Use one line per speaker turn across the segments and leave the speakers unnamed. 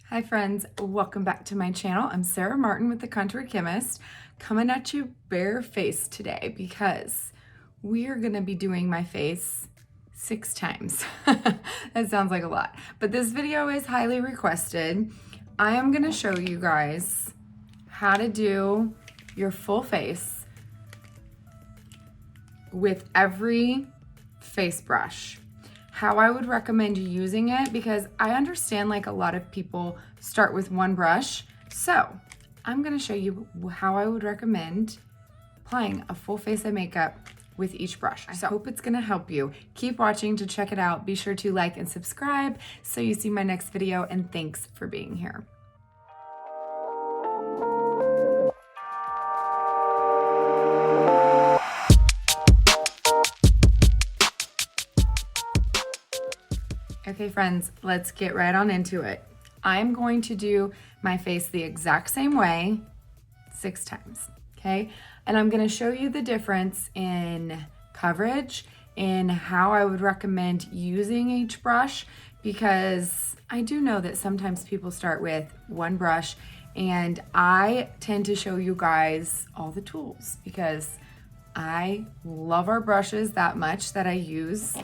Hi friends, welcome back to my channel. I'm Sarah Martin with The Contour Chemist, coming at you barefaced today because we are gonna be doing my face 6 times. That sounds like a lot, but this video is highly requested. I am gonna show you guys how to do your full face with every face brush. How I would recommend using it, because I understand like a lot of people start with one brush. So I'm gonna show you how I would recommend applying a full face of makeup with each brush. I hope it's gonna help you. Keep watching to check it out. Be sure to like and subscribe so you see my next video, and thanks for being here. Okay friends, let's get right on into it. I'm going to do my face the exact same way 6 times, okay? And I'm gonna show you the difference in coverage, in how I would recommend using each brush, because I do know that sometimes people start with one brush, and I tend to show you guys all the tools because I love our brushes that much that I use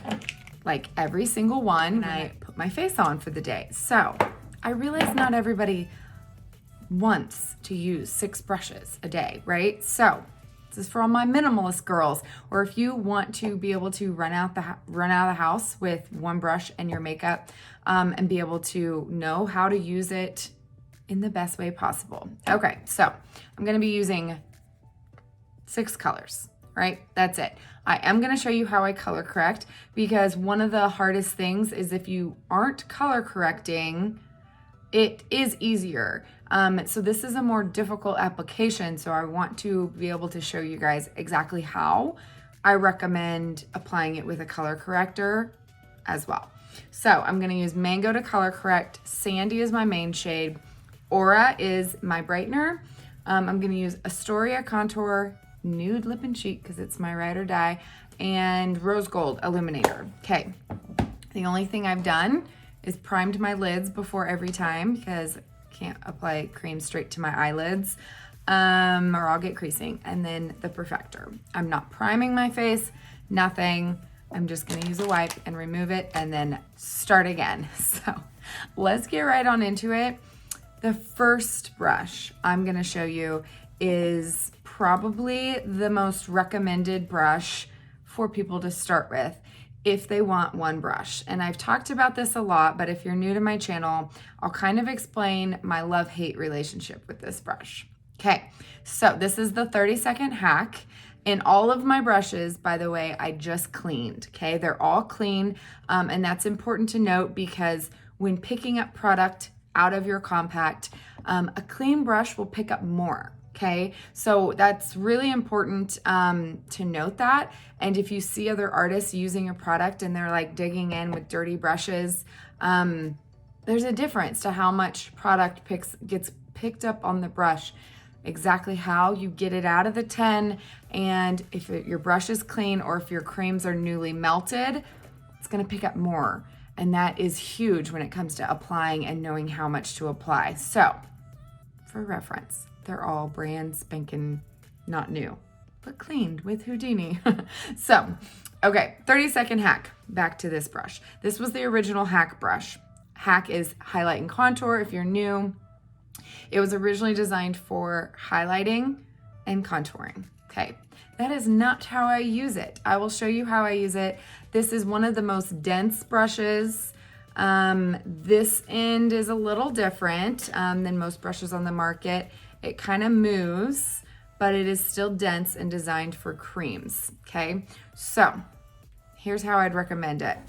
like every single one. I put my face on for the day. So I realize not everybody wants to use 6 brushes a day, right? So this is for all my minimalist girls, or if you want to be able to run out of the house with one brush and your makeup, and be able to know how to use it in the best way possible. Okay, so I'm gonna be using 6 colors. Right? That's it. I am going to show you how I color correct, because one of the hardest things is if you aren't color correcting, it is easier. So this is a more difficult application. So I want to be able to show you guys exactly how I recommend applying it with a color corrector as well. So I'm going to use Mango to color correct. Sandy is my main shade. Aura is my brightener. I'm going to use Astoria Contour Nude Lip and Cheek because it's my ride or die, and Rose Gold Illuminator. Okay, the only thing I've done is primed my lids before every time because I can't apply cream straight to my eyelids, or I'll get creasing. And then the perfector. I'm not priming my face, nothing. I'm just gonna use a wipe and remove it and then start again. So let's get right on into it. The first brush I'm gonna show you is probably the most recommended brush for people to start with if they want one brush. And I've talked about this a lot, but if you're new to my channel, I'll kind of explain my love-hate relationship with this brush. Okay, so this is the 30-second hack. And all of my brushes, by the way, I just cleaned, okay? They're all clean, and that's important to note because when picking up product out of your compact, a clean brush will pick up more. Okay, so that's really important to note that. And if you see other artists using a product and they're like digging in with dirty brushes, there's a difference to how much product gets picked up on the brush, exactly how you get it out of the 10. And if your brush is clean or if your creams are newly melted, it's gonna pick up more. And that is huge when it comes to applying and knowing how much to apply. So for reference, they're all brand spanking, not new, but cleaned with Houdini. So, okay, 30-second hack. Back to this brush. This was the original hack brush. Hack is highlight and contour if you're new. It was originally designed for highlighting and contouring. Okay, that is not how I use it. I will show you how I use it. This is one of the most dense brushes. This end is a little different than most brushes on the market. It kind of moves, but it is still dense and designed for creams, okay? So here's how I'd recommend it.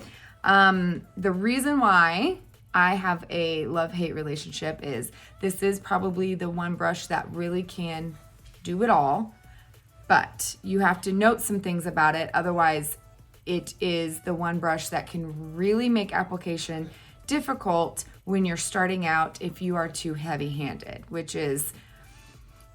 The reason why I have a love-hate relationship is this is probably the one brush that really can do it all, but you have to note some things about it. Otherwise, it is the one brush that can really make application difficult when you're starting out if you are too heavy-handed, which is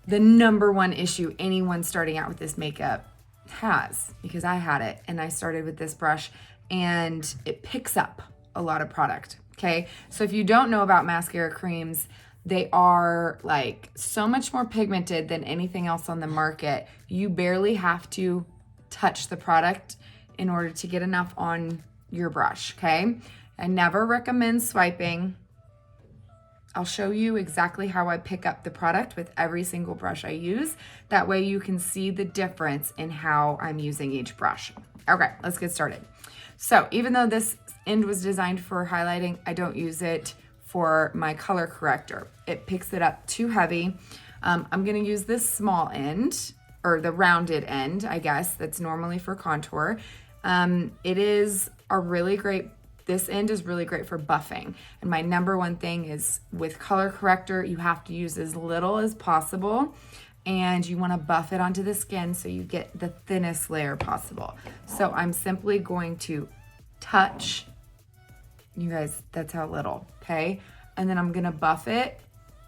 the #1 issue anyone starting out with this makeup has, because I had it and I started with this brush and it picks up a lot of product. Okay, so if you don't know about mascara creams, they are like so much more pigmented than anything else on the market. You barely have to touch the product in order to get enough on your brush, okay? I never recommend swiping. I'll show you exactly how I pick up the product with every single brush I use. That way you can see the difference in how I'm using each brush. Okay, let's get started. So even though this end was designed for highlighting, I don't use it for my color corrector. It picks it up too heavy. I'm gonna use this small end, or the rounded end, I guess, that's normally for contour. It is a really great, this end is really great for buffing. And my number one thing is with color corrector, you have to use as little as possible, and you wanna buff it onto the skin so you get the thinnest layer possible. So I'm simply going to touch, you guys, that's how little, okay? And then I'm gonna buff it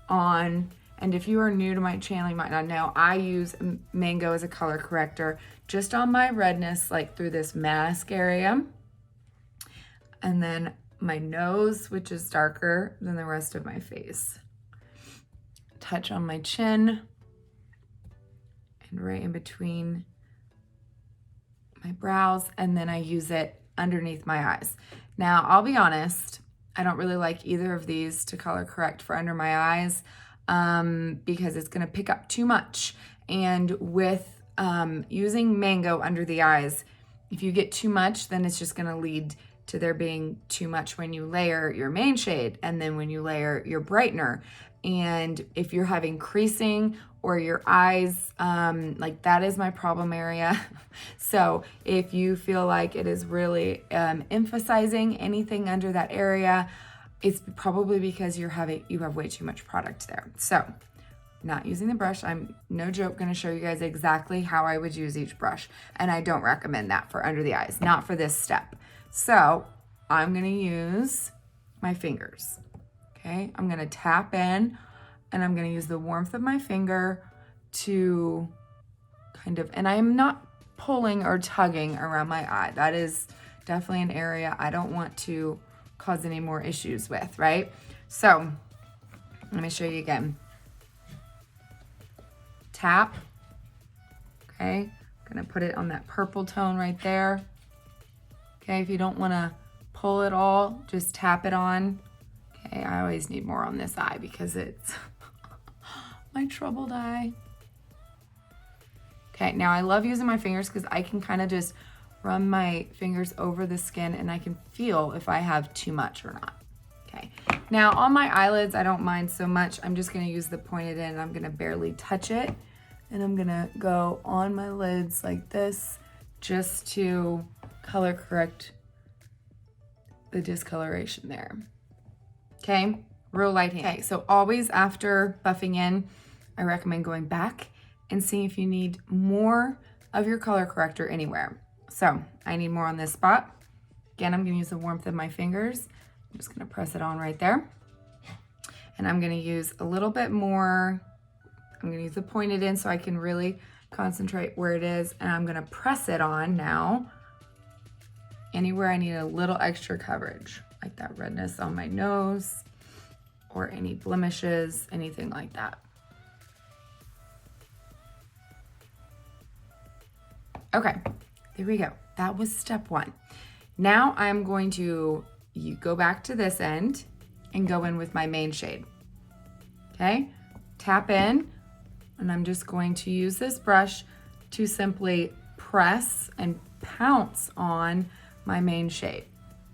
on, and if you are new to my channel, you might not know, I use Mango as a color corrector just on my redness, like through this mask area. And then my nose, which is darker than the rest of my face. Touch on my chin and right in between my brows, and then I use it underneath my eyes. Now, I'll be honest, I don't really like either of these to color correct for under my eyes because it's gonna pick up too much. And with using Mango under the eyes, if you get too much, then it's just gonna lead to there being too much when you layer your main shade and then when you layer your brightener. And if you're having creasing or your eyes, like that is my problem area. So if you feel like it is really emphasizing anything under that area, it's probably because you have way too much product there. So not using the brush, I'm no joke gonna show you guys exactly how I would use each brush. And I don't recommend that for under the eyes, not for this step. So I'm gonna use my fingers, okay? I'm gonna tap in and I'm gonna use the warmth of my finger to kind of, and I am not pulling or tugging around my eye. That is definitely an area I don't want to cause any more issues with, right? So let me show you again. Tap, okay? I'm gonna put it on that purple tone right there. Okay, if you don't wanna pull it all, just tap it on. Okay, I always need more on this eye because it's my troubled eye. Okay, now I love using my fingers because I can kind of just run my fingers over the skin and I can feel if I have too much or not. Okay, now on my eyelids, I don't mind so much. I'm just gonna use the pointed end. I'm gonna barely touch it. And I'm gonna go on my lids like this just to color correct the discoloration there. Okay, real light hand. Okay, so always after buffing in, I recommend going back and seeing if you need more of your color corrector anywhere. So I need more on this spot. Again, I'm gonna use the warmth of my fingers. I'm just gonna press it on right there. And I'm gonna use a little bit more. I'm gonna use the pointed end so I can really concentrate where it is. And I'm gonna press it on now anywhere I need a little extra coverage, like that redness on my nose or any blemishes, anything like that. Okay, there we go. That was step one. Now I'm going to go back to this end and go in with my main shade. Okay, tap in, and I'm just going to use this brush to simply press and pounce on my main shade.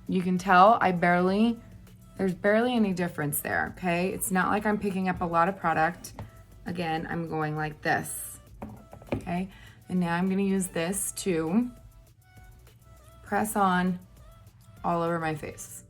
You can tell there's barely any difference there, okay? It's not like I'm picking up a lot of product. Again, I'm going like this, okay? And now I'm gonna use this to press on all over my face.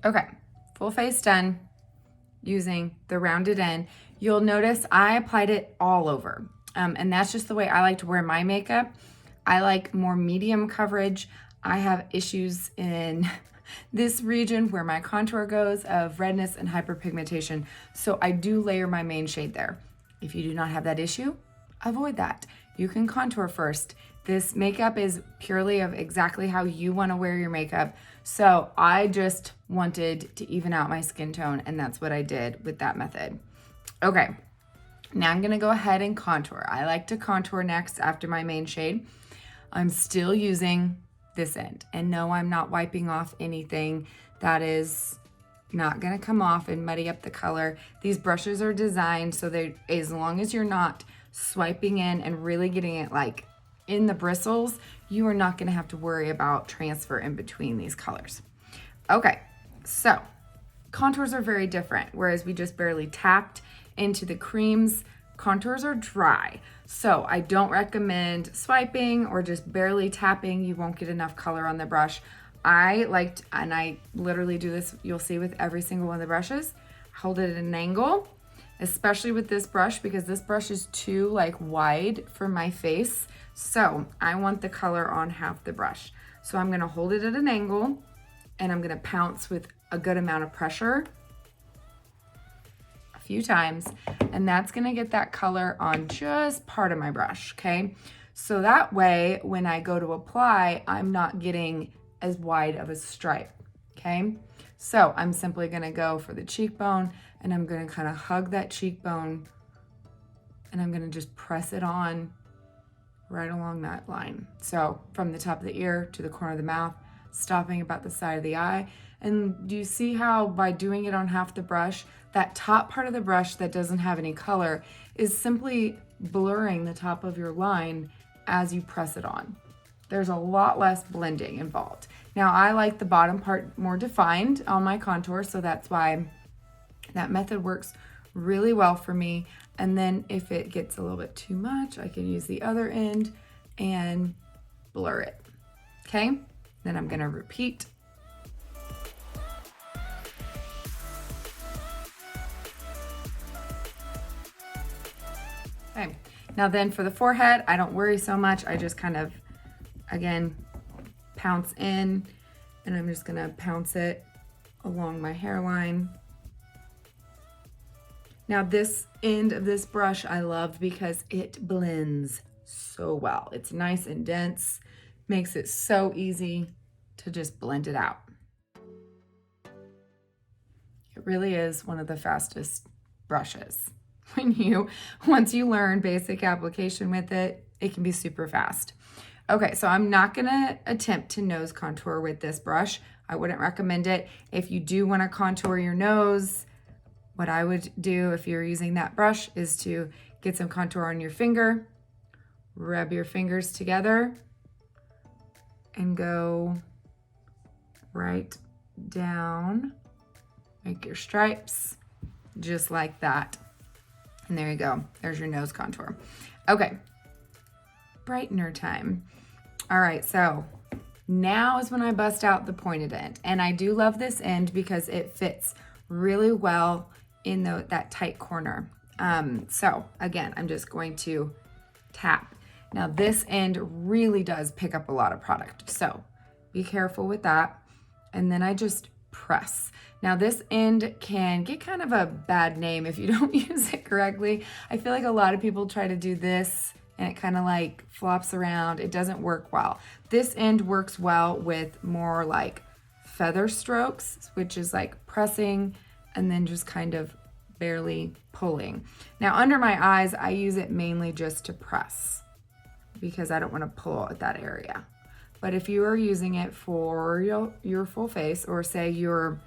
Okay, full face done using the rounded end. You'll notice I applied it all over. And that's just the way I like to wear my makeup. I like more medium coverage. I have issues in this region where my contour goes of redness and hyperpigmentation. So I do layer my main shade there. If you do not have that issue, avoid that. You can contour first. This makeup is purely of exactly how you want to wear your makeup. So I just wanted to even out my skin tone, and that's what I did with that method. Okay, now I'm gonna go ahead and contour. I like to contour next after my main shade. I'm still using this end, and no, I'm not wiping off anything. That is not gonna come off and muddy up the color. These brushes are designed so they, as long as you're not swiping in and really getting it like in the bristles, you are not gonna have to worry about transfer in between these colors. Okay, so contours are very different. Whereas we just barely tapped into the creams, contours are dry. So I don't recommend swiping or just barely tapping. You won't get enough color on the brush. I liked, and I literally do this, you'll see with every single one of the brushes, hold it at an angle, especially with this brush because this brush is too like wide for my face. So I want the color on half the brush. So I'm gonna hold it at an angle and I'm gonna pounce with a good amount of pressure a few times, and that's gonna get that color on just part of my brush, okay? So that way, when I go to apply, I'm not getting as wide of a stripe, okay? So I'm simply gonna go for the cheekbone, and I'm gonna kind of hug that cheekbone, and I'm gonna just press it on right along that line. So from the top of the ear to the corner of the mouth, stopping about the side of the eye. And do you see how by doing it on half the brush, that top part of the brush that doesn't have any color is simply blurring the top of your line as you press it on. There's a lot less blending involved. Now I like the bottom part more defined on my contour, so that's why that method works really well for me. And then if it gets a little bit too much, I can use the other end and blur it, okay? Then I'm gonna repeat. Okay, now then for the forehead, I don't worry so much. I just kind of, again, pounce in, and I'm just gonna pounce it along my hairline. Now this end of this brush I love because it blends so well. It's nice and dense, makes it so easy to just blend it out. It really is one of the fastest brushes. Once you learn basic application with it, it can be super fast. Okay, so I'm not gonna attempt to nose contour with this brush. I wouldn't recommend it. If you do wanna contour your nose, what I would do if you're using that brush is to get some contour on your finger, rub your fingers together, and go right down, make your stripes, just like that. And there you go, there's your nose contour. Okay, brightener time. All right, so now is when I bust out the pointed end. And I do love this end because it fits really well in that tight corner. So again, I'm just going to tap. Now this end really does pick up a lot of product, so be careful with that. And then I just press. Now this end can get kind of a bad name if you don't use it correctly. I feel like a lot of people try to do this and it kind of like flops around. It doesn't work well. This end works well with more like feather strokes, which is like pressing and then just kind of barely pulling. Now under my eyes, I use it mainly just to press because I don't want to pull at that area. But if you are using it for your full face, or say you're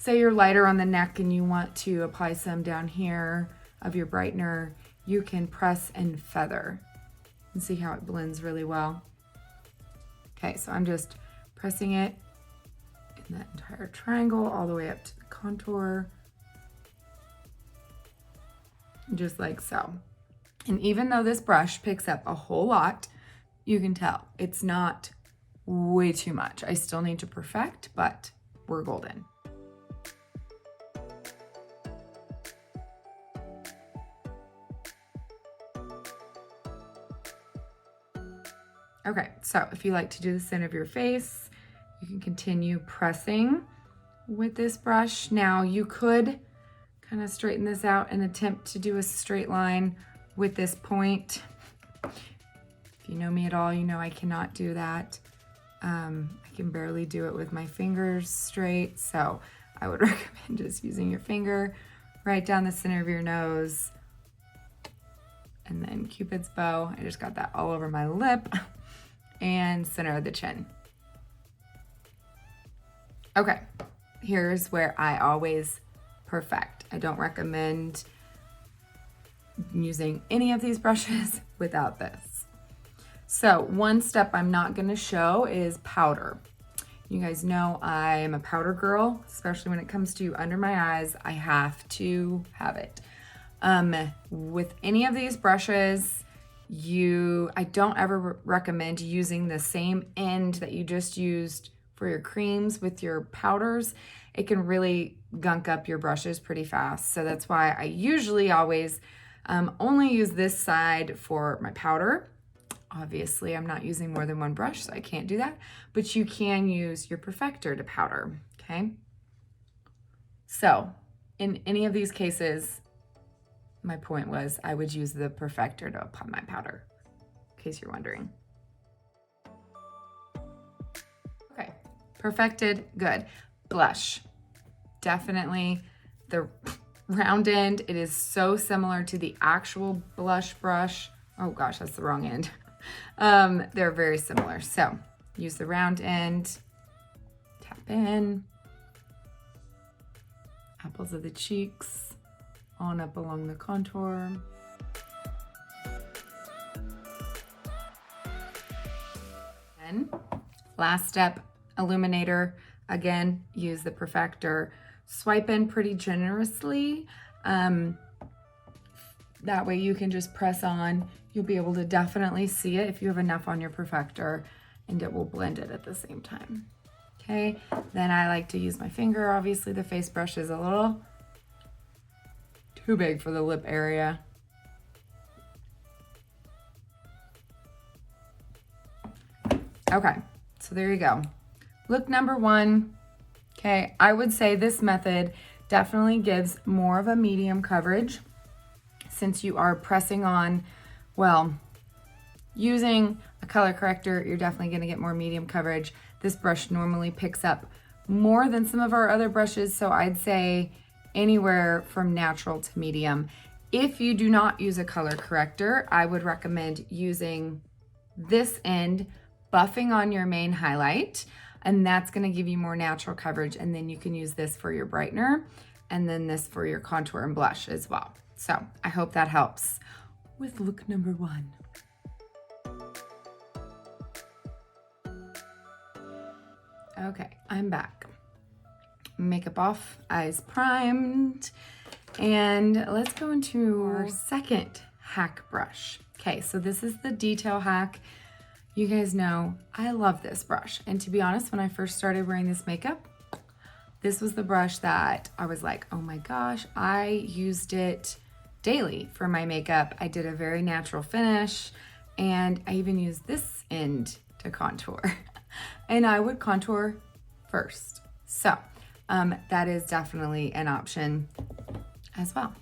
lighter on the neck and you want to apply some down here of your brightener, you can press and feather and see how it blends really well. Okay, so I'm just pressing it in that entire triangle all the way up to the contour, just like so. And even though this brush picks up a whole lot, you can tell it's not way too much. I still need to perfect, but we're golden. Okay, so if you like to do the center of your face, you can continue pressing with this brush. Now you could kind of straighten this out and attempt to do a straight line with this point. If you know me at all, you know I cannot do that. I can barely do it with my fingers straight, so I would recommend just using your finger right down the center of your nose. And then Cupid's bow, I just got that all over my lip, and center of the chin. Okay, here's where I always perfect. I don't recommend using any of these brushes without this. So one step I'm not gonna show is powder. You guys know I am a powder girl, especially when it comes to under my eyes. I have to have it. With any of these brushes, I don't ever recommend using the same end that you just used for your creams with your powders. It can really gunk up your brushes pretty fast. So that's why I usually always only use this side for my powder. Obviously, I'm not using more than one brush, so I can't do that, but you can use your perfector to powder, okay? So in any of these cases, my point was I would use the perfector to apply my powder, in case you're wondering. Okay, perfected, good. Blush, definitely the round end. It is so similar to the actual blush brush. Oh gosh, that's the wrong end. They're very similar. So use the round end, tap in, apples of the cheeks, on up along the contour. Then last step, illuminator. Again, use the perfector. Swipe in pretty generously. That way you can just press on. You'll be able to definitely see it if you have enough on your perfector, and it will blend it at the same time. Okay, then I like to use my finger. Obviously the face brush is a little too big for the lip area. Okay, so there you go. Look number one. Okay, I would say this method definitely gives more of a medium coverage since you are pressing on, well, using a color corrector, you're definitely gonna get more medium coverage. This brush normally picks up more than some of our other brushes, so I'd say anywhere from natural to medium. If you do not use a color corrector, I would recommend using this end, buffing on your main highlight, and that's gonna give you more natural coverage, and then you can use this for your brightener, and then this for your contour and blush as well. So I hope that helps with look number one. Okay, I'm back. Makeup off, eyes primed, and let's go into our second hack brush. Okay, so this is the detail hack. You guys know I love this brush, and to be honest, when I first started wearing this makeup, this was the brush that I was like, oh my gosh, I used it daily for my makeup. I did a very natural finish, and I even used this end to contour. And I would contour first. So that is definitely an option as well.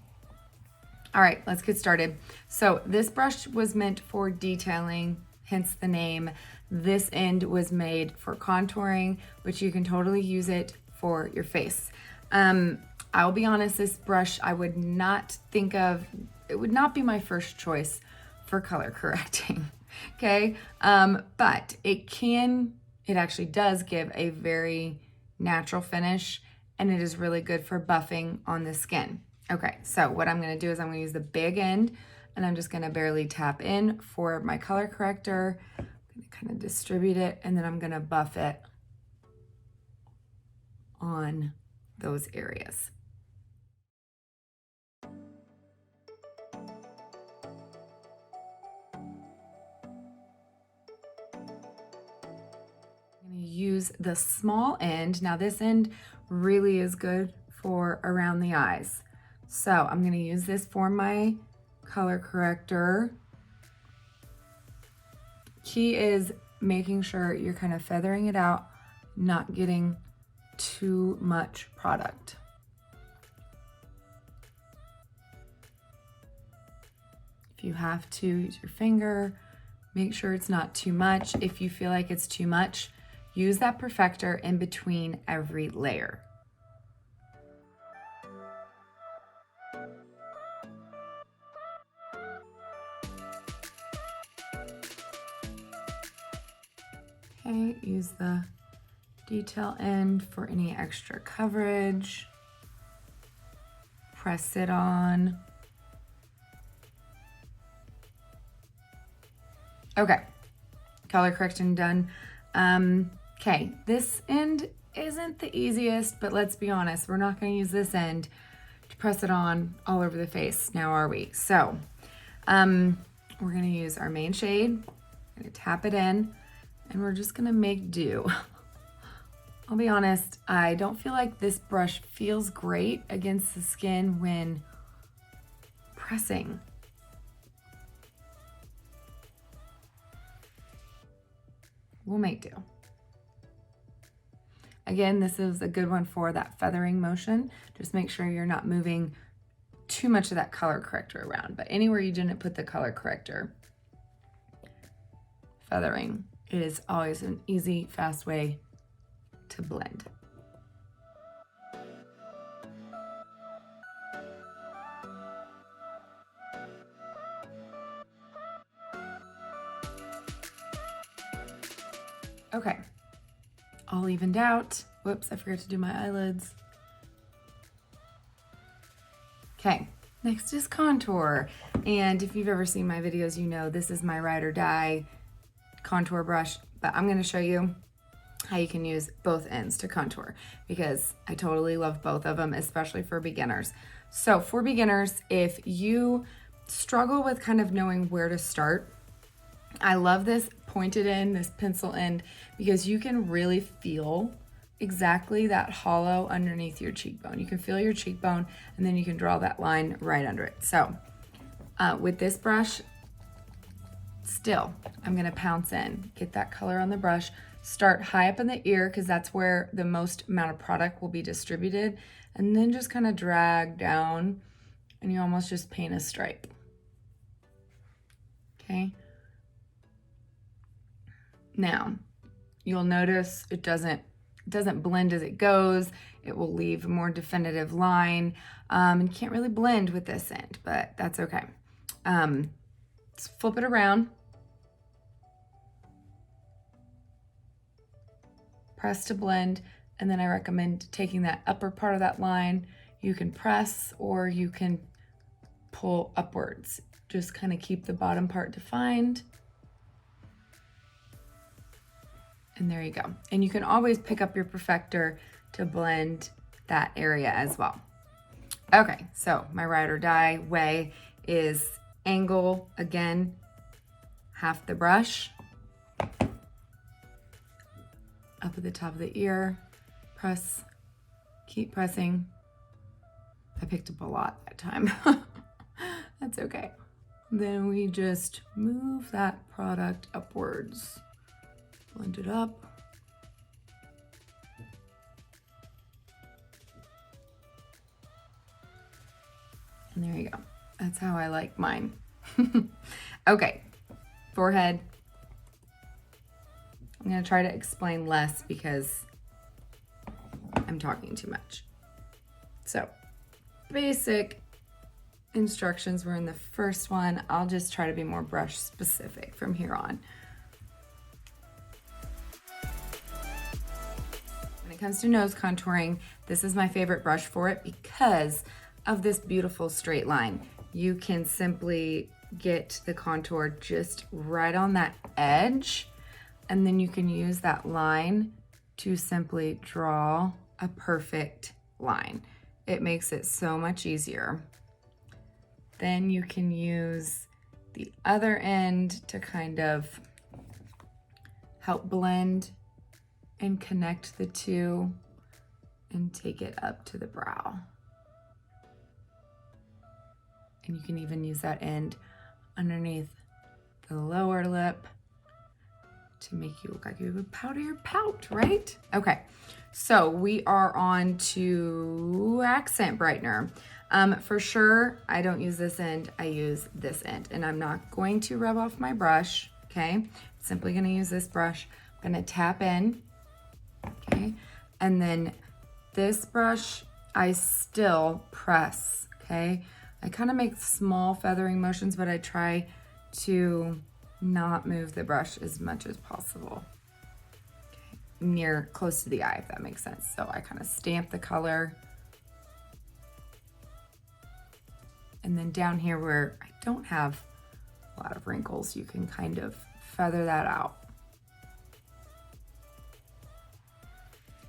All right, let's get started. So this brush was meant for detailing, hence the name. This end was made for contouring, but you can totally use it for your face. I'll be honest, this brush I would not think of, it would not be my first choice for color correcting, okay? But it actually does give a very natural finish, and it is really good for buffing on the skin. Okay, so what I'm gonna do is I'm gonna use the big end, and I'm just gonna barely tap in for my color corrector. I'm gonna kind of distribute it, and then I'm gonna buff it on those areas. Use the small end. Now this end really is good for around the eyes. So I'm going to use this for my color corrector. Key is making sure you're kind of feathering it out, not getting too much product. If you have to, use your finger. Make sure it's not too much. If you feel like it's too much, use that perfector in between every layer. Okay, use the detail end for any extra coverage. Press it on. Okay, color correction done. Okay, this end isn't the easiest, but let's be honest, we're not gonna use this end to press it on all over the face, now are we? So, we're gonna use our main shade, we're gonna tap it in, and we're just gonna make do. I'll be honest, I don't feel like this brush feels great against the skin when pressing. We'll make do. Again, this is a good one for that feathering motion. Just make sure you're not moving too much of that color corrector around, but anywhere you didn't put the color corrector, feathering is always an easy, fast way to blend. Okay, all evened out. Whoops, I forgot to do my eyelids. Okay, next is contour. And if you've ever seen my videos, you know this is my ride or die contour brush, but I'm gonna show you how you can use both ends to contour because I totally love both of them, especially for beginners. So for beginners, if you struggle with kind of knowing where to start, I love this pointed end, this pencil end, because you can really feel exactly that hollow underneath your cheekbone. You can feel your cheekbone and then you can draw that line right under it. So with this brush, still, I'm gonna pounce in, get that color on the brush, start high up in the ear because that's where the most amount of product will be distributed, and then just kind of drag down and you almost just paint a stripe. Okay. Now, you'll notice it doesn't blend as it goes. It will leave a more definitive line. And you can't really blend with this end, but that's okay. Let's flip it around. Press to blend, and then I recommend taking that upper part of that line. You can press or you can pull upwards. Just kind of keep the bottom part defined. And there you go. And you can always pick up your perfector to blend that area as well. Okay, so my ride or die way is angle again, half the brush, up at the top of the ear, press, keep pressing. I picked up a lot that time. That's okay. Then we just move that product upwards. Blend it up. And there you go. That's how I like mine. Okay, forehead. I'm gonna try to explain less because I'm talking too much. So, basic instructions were in the first one. I'll just try to be more brush specific from here on. When it comes to nose contouring, this is my favorite brush for it because of this beautiful straight line. You can simply get the contour just right on that edge, and then you can use that line to simply draw a perfect line. It makes it so much easier. Then you can use the other end to kind of help blend and connect the two and take it up to the brow. And you can even use that end underneath the lower lip to make you look like you would powder your pout, right? Okay, so we are on to accent brightener. For sure, I don't use this end, I use this end, and I'm not going to rub off my brush, okay? Simply gonna use this brush. I'm gonna tap in, okay? And then this brush, I still press, okay? I kind of make small feathering motions, but I try to not move the brush as much as possible. Okay. Near, close to the eye, if that makes sense. So I kind of stamp the color. And then down here where I don't have a lot of wrinkles, you can kind of feather that out.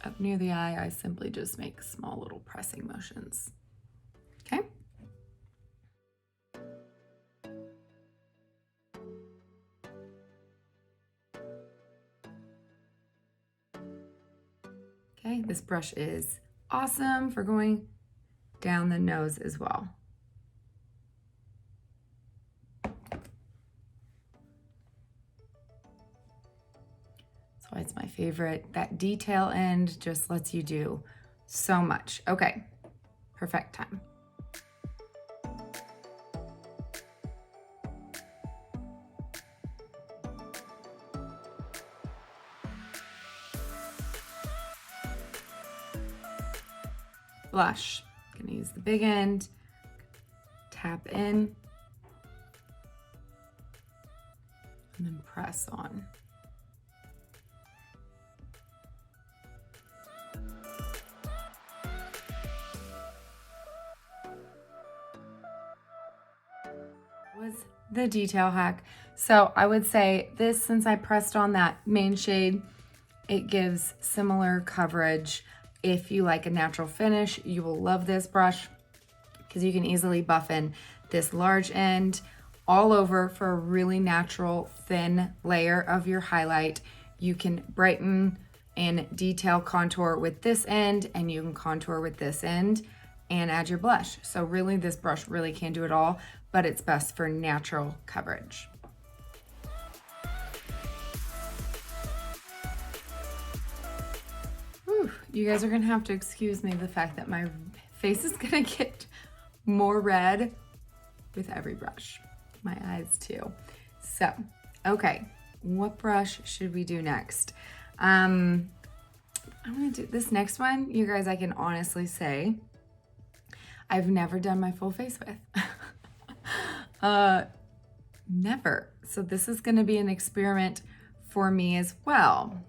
Up near the eye, I simply just make small little pressing motions. Okay? Okay, this brush is awesome for going down the nose as well. That's why it's my favorite. That detail end just lets you do so much. Okay, perfect time. Blush. I'm gonna use the big end, tap in, and then press on. Was the detail hack. So I would say this, since I pressed on that main shade, it gives similar coverage. If you like a natural finish, you will love this brush because you can easily buff in this large end all over for a really natural thin layer of your highlight. You can brighten and detail contour with this end, and you can contour with this end and add your blush. So really this brush really can do it all, but it's best for natural coverage. Whew, you guys are gonna have to excuse me the fact that my face is gonna get more red with every brush. My eyes too. So, okay, what brush should we do next? I'm gonna do this next one. You guys, I can honestly say, I've never done my full face with. Never. So this is gonna be an experiment for me as well.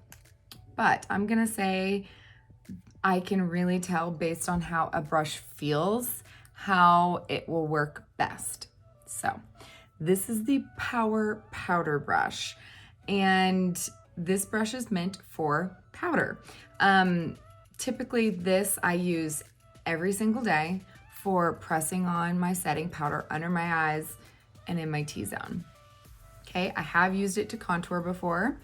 But I'm gonna say I can really tell based on how a brush feels, how it will work best. So this is the Power Powder Brush, and this brush is meant for powder. Typically this I use every single day for pressing on my setting powder under my eyes and in my T-zone. Okay, I have used it to contour before.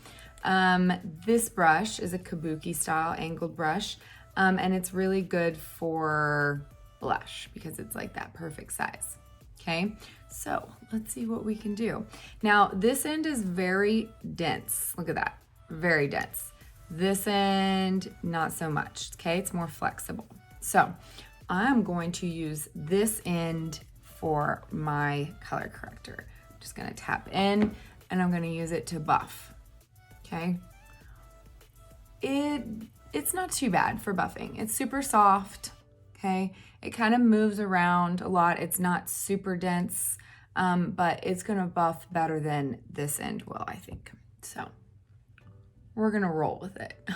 This brush is a kabuki style angled brush, and it's really good for blush because it's like that perfect size. Okay, so let's see what we can do. Now this end is very dense. Look at that, very dense. This end, not so much. Okay, it's more flexible. So I'm going to use this end for my color corrector. I'm just gonna tap in and I'm gonna use it to buff. Okay, it's not too bad for buffing. It's super soft. Okay, it kind of moves around a lot. It's not super dense, but it's gonna buff better than this end will, I think. So we're gonna roll with it.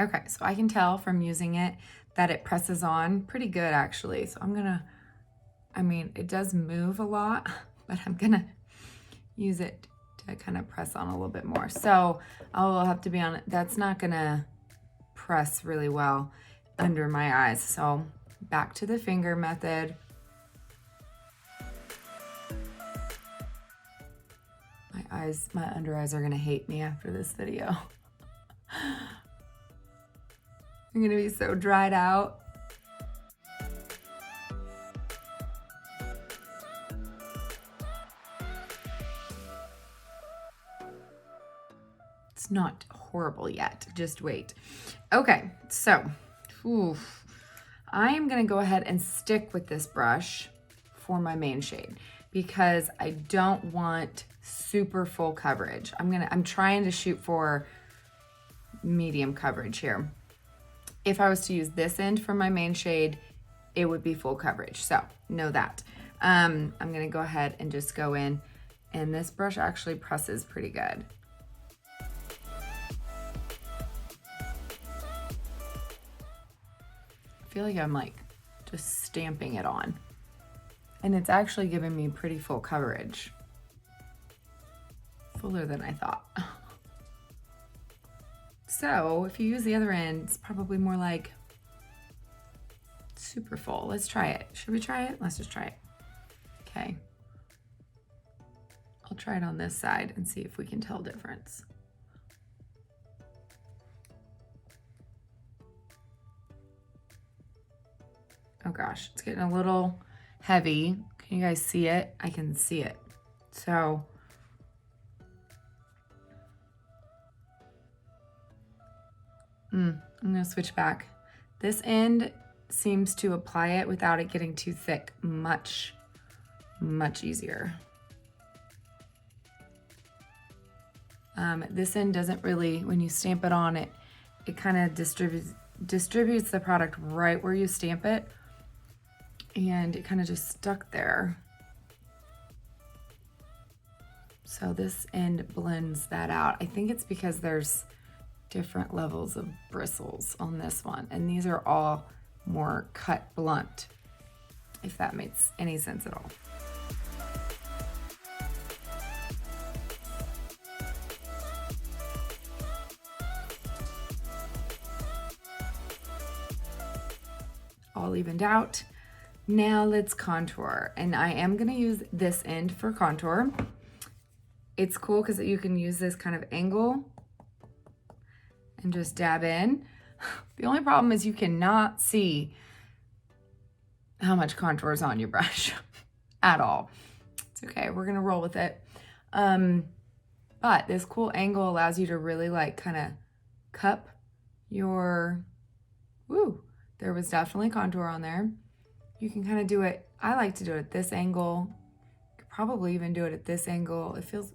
Okay, so I can tell from using it that it presses on pretty good actually. So I'm gonna, I mean, it does move a lot, but I'm gonna use it to kind of press on a little bit more. So I'll have to be honest, that's not gonna press really well under my eyes. So back to the finger method. My under eyes are gonna hate me after this video. I'm gonna be so dried out. It's not horrible yet, just wait. Okay, so, I am gonna go ahead and stick with this brush for my main shade because I don't want super full coverage. I'm trying to shoot for medium coverage here. If I was to use this end for my main shade, it would be full coverage, so know that. I'm gonna go ahead and just go in, and this brush actually presses pretty good. I feel like I'm like just stamping it on, and it's actually giving me pretty full coverage. Fuller than I thought. So if you use the other end, it's probably more like super full. Let's try it. Should we try it? Let's just try it. Okay. I'll try it on this side and see if we can tell a difference. Oh gosh, it's getting a little heavy. Can you guys see it? I can see it. So I'm gonna switch back. This end seems to apply it without it getting too thick much easier. This end doesn't really, when you stamp it on, it kind of distributes the product right where you stamp it, and it kind of just stuck there. So this end blends that out. I think it's because there's different levels of bristles on this one, and these are all more cut blunt, if that makes any sense at all. All evened out. Now let's contour, and I am gonna use this end for contour. It's cool because you can use this kind of angle and just dab in. The only problem is you cannot see how much contour is on your brush at all. It's okay, we're gonna roll with it. But this cool angle allows you to really like kind of cup your, there was definitely contour on there. You can kind of do it, I like to do it at this angle. You could probably even do it at this angle. It feels,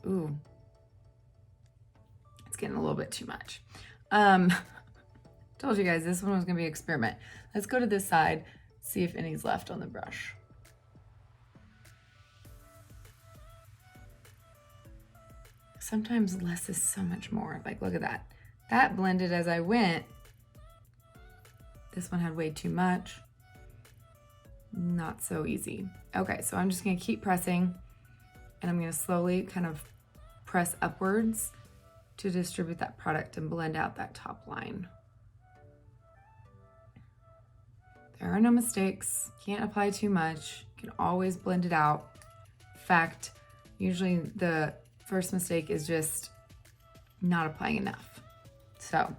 it's getting a little bit too much. Told you guys this one was gonna be an experiment. Let's go to this side, see if any's left on the brush. Sometimes less is so much more. Like, look at that. That blended as I went. This one had way too much. Not so easy. Okay, so I'm just gonna keep pressing, and I'm gonna slowly kind of press upwards to distribute that product and blend out that top line. There are no mistakes. Can't apply too much. You can always blend it out. In fact, usually the first mistake is just not applying enough. So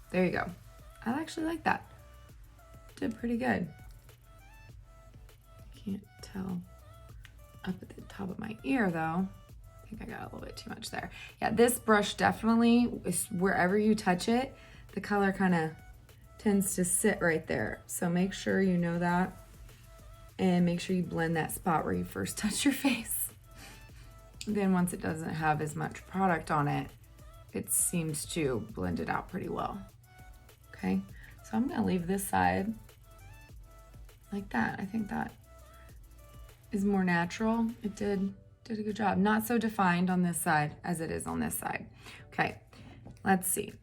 there you go. I actually like that. Did pretty good. Can't tell up at the top of my ear though. I think I got a little bit too much there. Yeah, this brush definitely is wherever you touch it, the color kind of tends to sit right there. So make sure you know that, and make sure you blend that spot where you first touch your face. Then once it doesn't have as much product on it, it seems to blend it out pretty well. Okay, so I'm gonna leave this side like that. I think that is more natural. It did a good job. Not so defined on this side as it is on this side. Okay, let's see.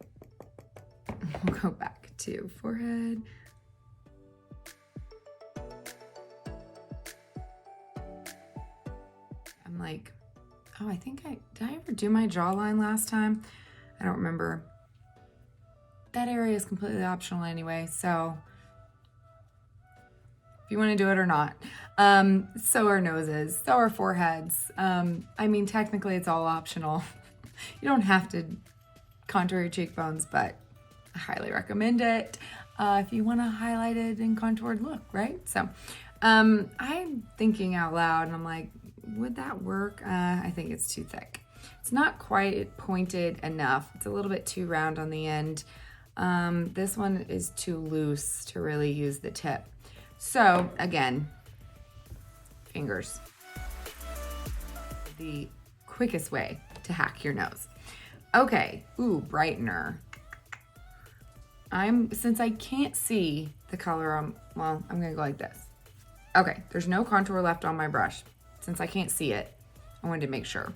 We'll go back to forehead. I'm like, oh, I think did I ever do my jawline last time? I don't remember. That area is completely optional anyway, so if you want to do it or not. So are noses, so are foreheads. I mean, technically it's all optional. You don't have to contour your cheekbones, but I highly recommend it if you want a highlighted and contoured look, right? So I'm thinking out loud and I'm like, would that work? I think it's too thick. It's not quite pointed enough. It's a little bit too round on the end. This one is too loose to really use the tip. So again, fingers. The quickest way to hack your nose. Okay, ooh, brightener. Since I can't see the color, I'm gonna go like this. Okay, there's no contour left on my brush. Since I can't see it, I wanted to make sure.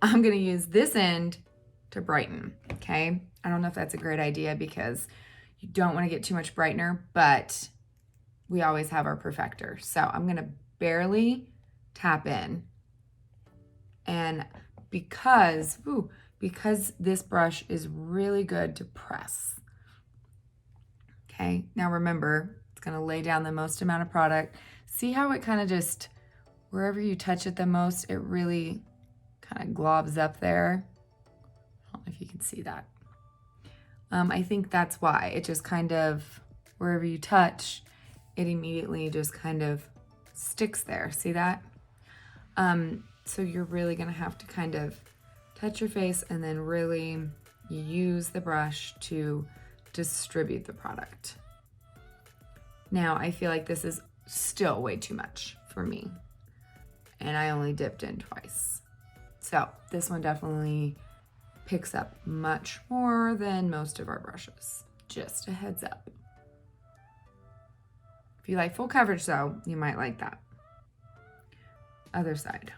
I'm gonna use this end to brighten, okay? I don't know if that's a great idea because you don't wanna get too much brightener, but we always have our perfector. So I'm gonna barely tap in. And because this brush is really good to press. Okay, now remember, it's gonna lay down the most amount of product. See how it kind of just, wherever you touch it the most, it really kind of globs up there. I don't know if you can see that. I think that's why. It just kind of, wherever you touch, it immediately just kind of sticks there. See that? So you're really gonna have to kind of touch your face and then really use the brush to distribute the product. Now, I feel like this is still way too much for me. And I only dipped in twice. So this one definitely picks up much more than most of our brushes. Just a heads up. If you like full coverage though, you might like that. Other side.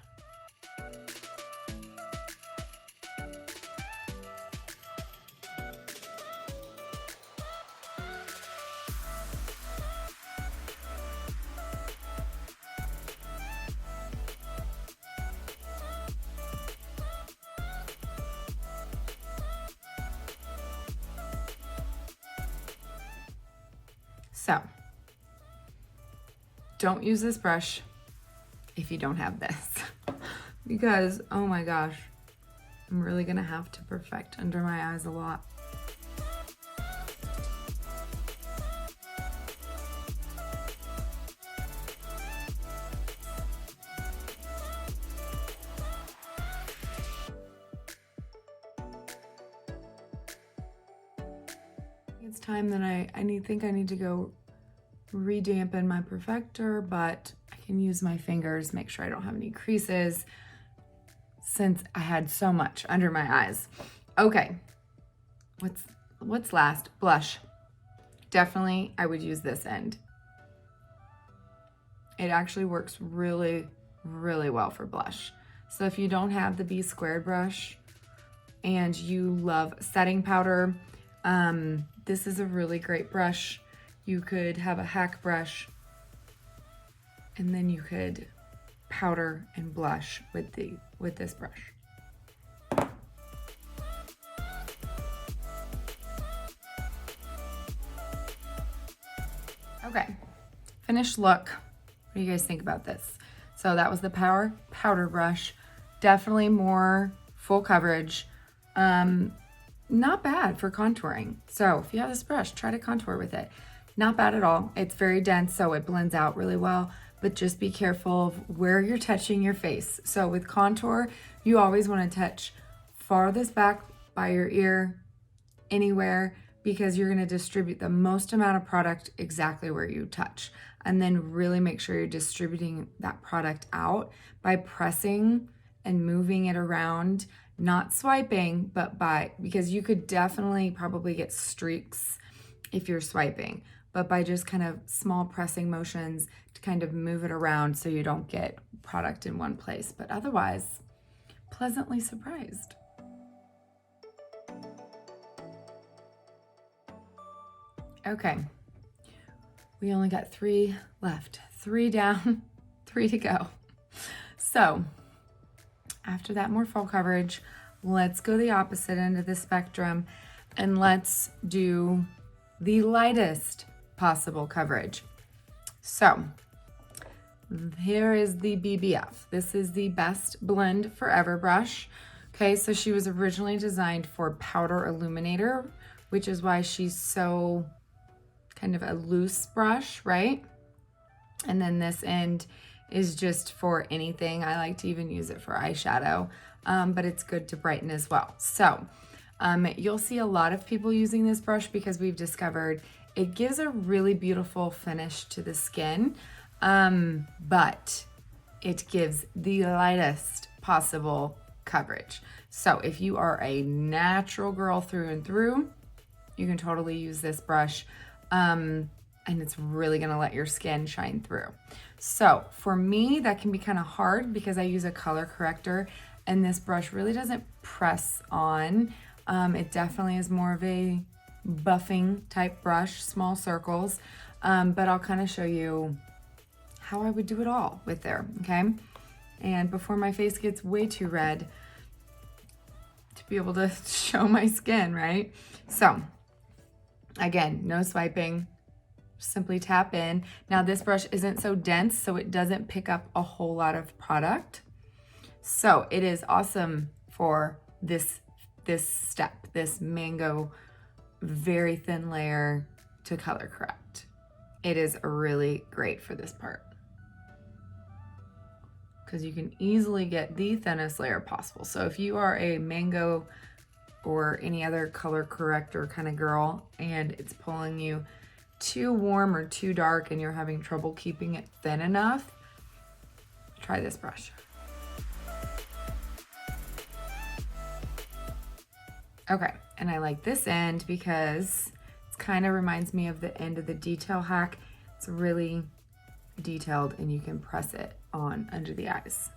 So, don't use this brush if you don't have this because, oh my gosh, I'm really gonna have to perfect under my eyes a lot. It's time that I think I need to go redampen my perfector, but I can use my fingers, make sure I don't have any creases since I had so much under my eyes. Okay, what's last? Blush. Definitely, I would use this end. It actually works really, really well for blush. So if you don't have the B squared brush and you love setting powder, this is a really great brush. You could have a HAC brush and then you could powder and blush with this brush. Okay, finished look. What do you guys think about this? So that was the powder brush. Definitely more full coverage. Not bad for contouring. So if you have this brush, try to contour with it. Not bad at all. It's very dense, so it blends out really well, but just be careful of where you're touching your face. So with contour, you always want to touch farthest back by your ear, anywhere, because you're going to distribute the most amount of product exactly where you touch. And then really make sure you're distributing that product out by pressing and moving it around, not swiping, but because you could definitely probably get streaks if you're swiping, but by just kind of small pressing motions to kind of move it around so you don't get product in one place. But otherwise, pleasantly surprised. Okay, we only got 3 left. 3 down, 3 to go. So after that more full coverage, let's go the opposite end of the spectrum and let's do the lightest possible coverage. So here is the BBF. This is the Best Blend Forever brush. Okay, so she was originally designed for powder illuminator which is why she's so kind of a loose brush, right? And then this end is just for anything. I like to even use it for eyeshadow, but it's good to brighten as well. So you'll see a lot of people using this brush because we've discovered it gives a really beautiful finish to the skin, but it gives the lightest possible coverage. So if you are a natural girl through and through, you can totally use this brush, and it's really gonna let your skin shine through. So for me, that can be kind of hard because I use a color corrector and this brush really doesn't press on. It definitely is more of a buffing type brush, small circles, but I'll kind of show you how I would do it all with there, okay? And before my face gets way too red to be able to show my skin, right? So again, no swiping, simply tap in. Now this brush isn't so dense, so it doesn't pick up a whole lot of product. So it is awesome for this step, this mango, very thin layer to color correct. It is really great for this part because you can easily get the thinnest layer possible. So if you are a mango or any other color corrector kind of girl and it's pulling you too warm or too dark and you're having trouble keeping it thin enough, try this brush. Okay, and I like this end because it kind of reminds me of the end of the detail hack. It's really detailed and you can press it on under the eyes.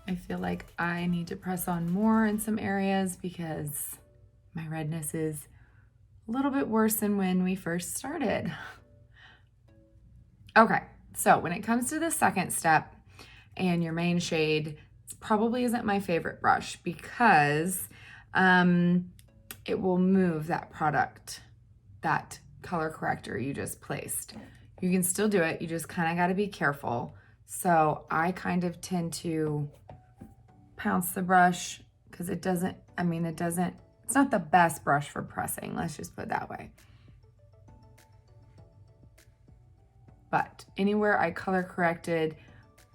I feel like I need to press on more in some areas because my redness is a little bit worse than when we first started. Okay, so when it comes to the second step and your main shade, it probably isn't my favorite brush because it will move that product, that color corrector you just placed. You can still do it, you just kind of got to be careful. So I kind of tend to pounce the brush because it's not the best brush for pressing, let's just put it that way. But anywhere I color corrected,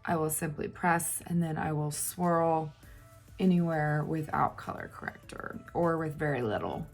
I will simply press and then I will swirl anywhere without color corrector or with very little.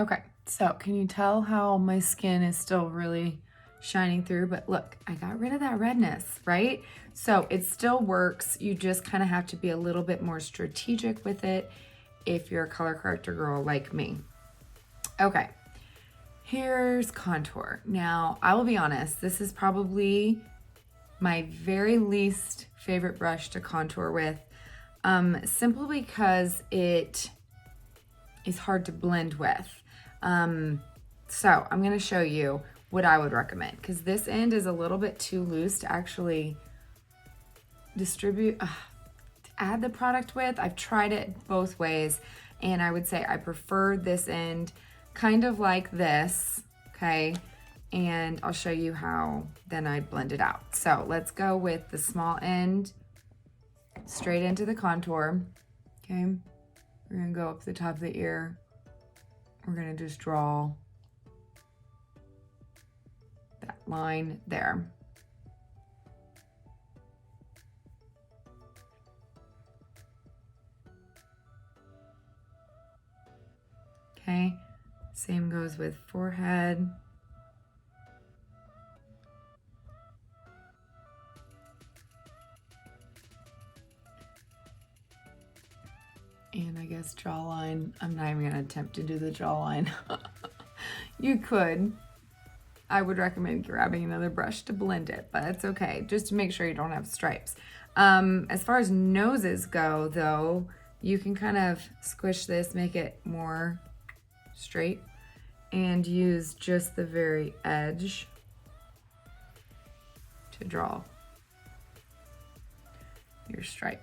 Okay, so can you tell how my skin is still really shining through? But look, I got rid of that redness, right? So it still works. You just kind of have to be a little bit more strategic with it if you're a color corrector girl like me. Okay, here's contour. Now, I will be honest, this is probably my very least favorite brush to contour with, simply because it is hard to blend with. So I'm going to show you what I would recommend because this end is a little bit too loose to actually distribute, to add the product with. I've tried it both ways and I would say I prefer this end kind of like this, okay? And I'll show you how then I blend it out. So let's go with the small end straight into the contour, okay? We're going to go up the top of the ear. We're going to just draw that line there. Okay, same goes with forehead. And I guess jawline. I'm not even gonna attempt to do the jawline. You could, I would recommend grabbing another brush to blend it, but it's okay, just to make sure you don't have stripes. As far as noses go, though, you can kind of squish this, make it more straight, and use just the very edge to draw your stripe.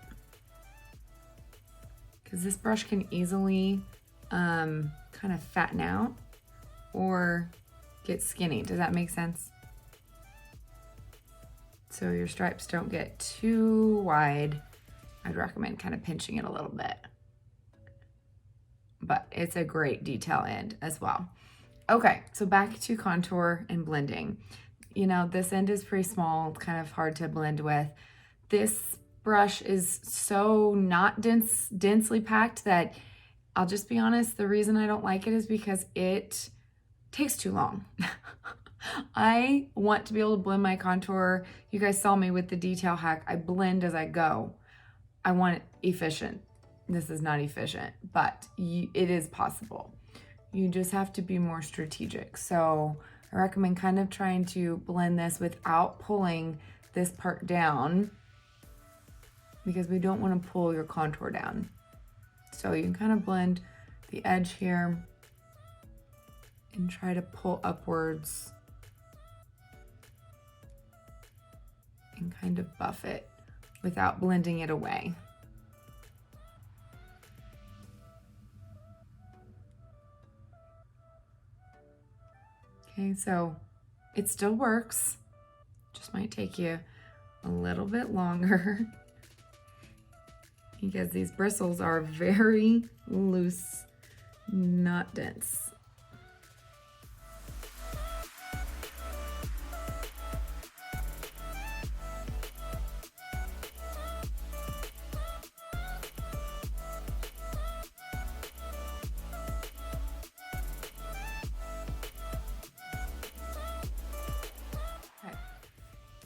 Because this brush can easily kind of fatten out or get skinny. Does that make sense? So your stripes don't get too wide. I'd recommend kind of pinching it a little bit. But it's a great detail end as well. Okay, so back to contour and blending. You know, this end is pretty small, kind of hard to blend with. This brush is so not densely packed that I'll just be honest, the reason I don't like it is because it takes too long. I want to be able to blend my contour. You guys saw me with the detail hack. I blend as I go. I want it efficient. This is not efficient, but it is possible. You just have to be more strategic. So I recommend kind of trying to blend this without pulling this part down, because we don't want to pull your contour down. So you can kind of blend the edge here and try to pull upwards and kind of buff it without blending it away. Okay, so it still works. Just might take you a little bit longer because these bristles are very loose, not dense.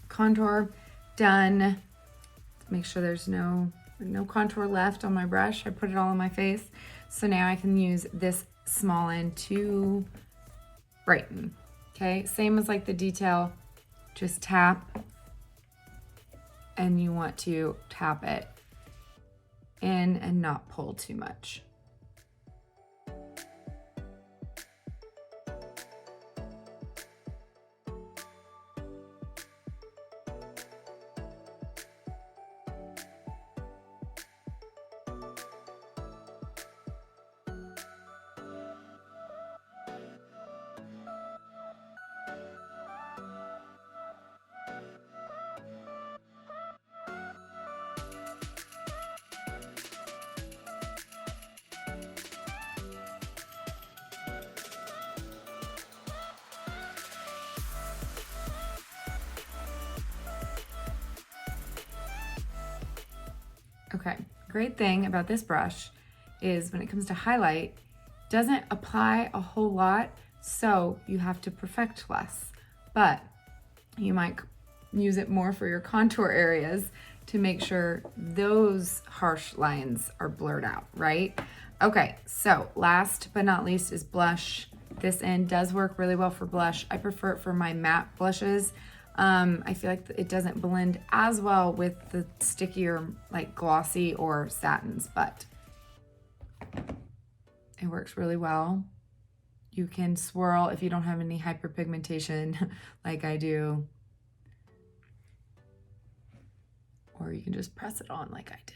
Contour done. Make sure there's no contour left on my brush. I put it all on my face. So now I can use this small end to brighten. Okay, same as like the detail, just tap, and you want to tap it in and not pull too much. Okay, great thing about this brush is when it comes to highlight, doesn't apply a whole lot, so you have to perfect less, but you might use it more for your contour areas to make sure those harsh lines are blurred out, right? Okay, so last but not least is blush. This end does work really well for blush. I prefer it for my matte blushes. I feel like it doesn't blend as well with the stickier, like glossy or satins, but it works really well. You can swirl if you don't have any hyperpigmentation like I do, or you can just press it on like I do.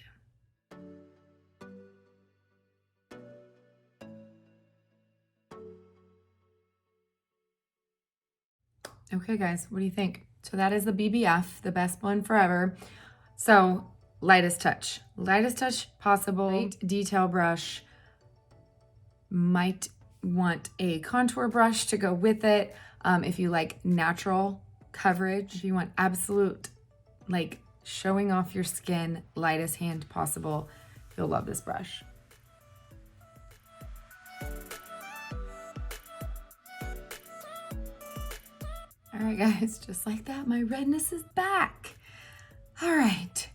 Okay guys, what do you think? So that is the BBF, the best blend forever. So lightest touch possible. Light detail brush. Might want a contour brush to go with it. If you like natural coverage, if you want absolute, like showing off your skin, lightest hand possible, you'll love this brush. All right, guys, just like that, my redness is back. All right,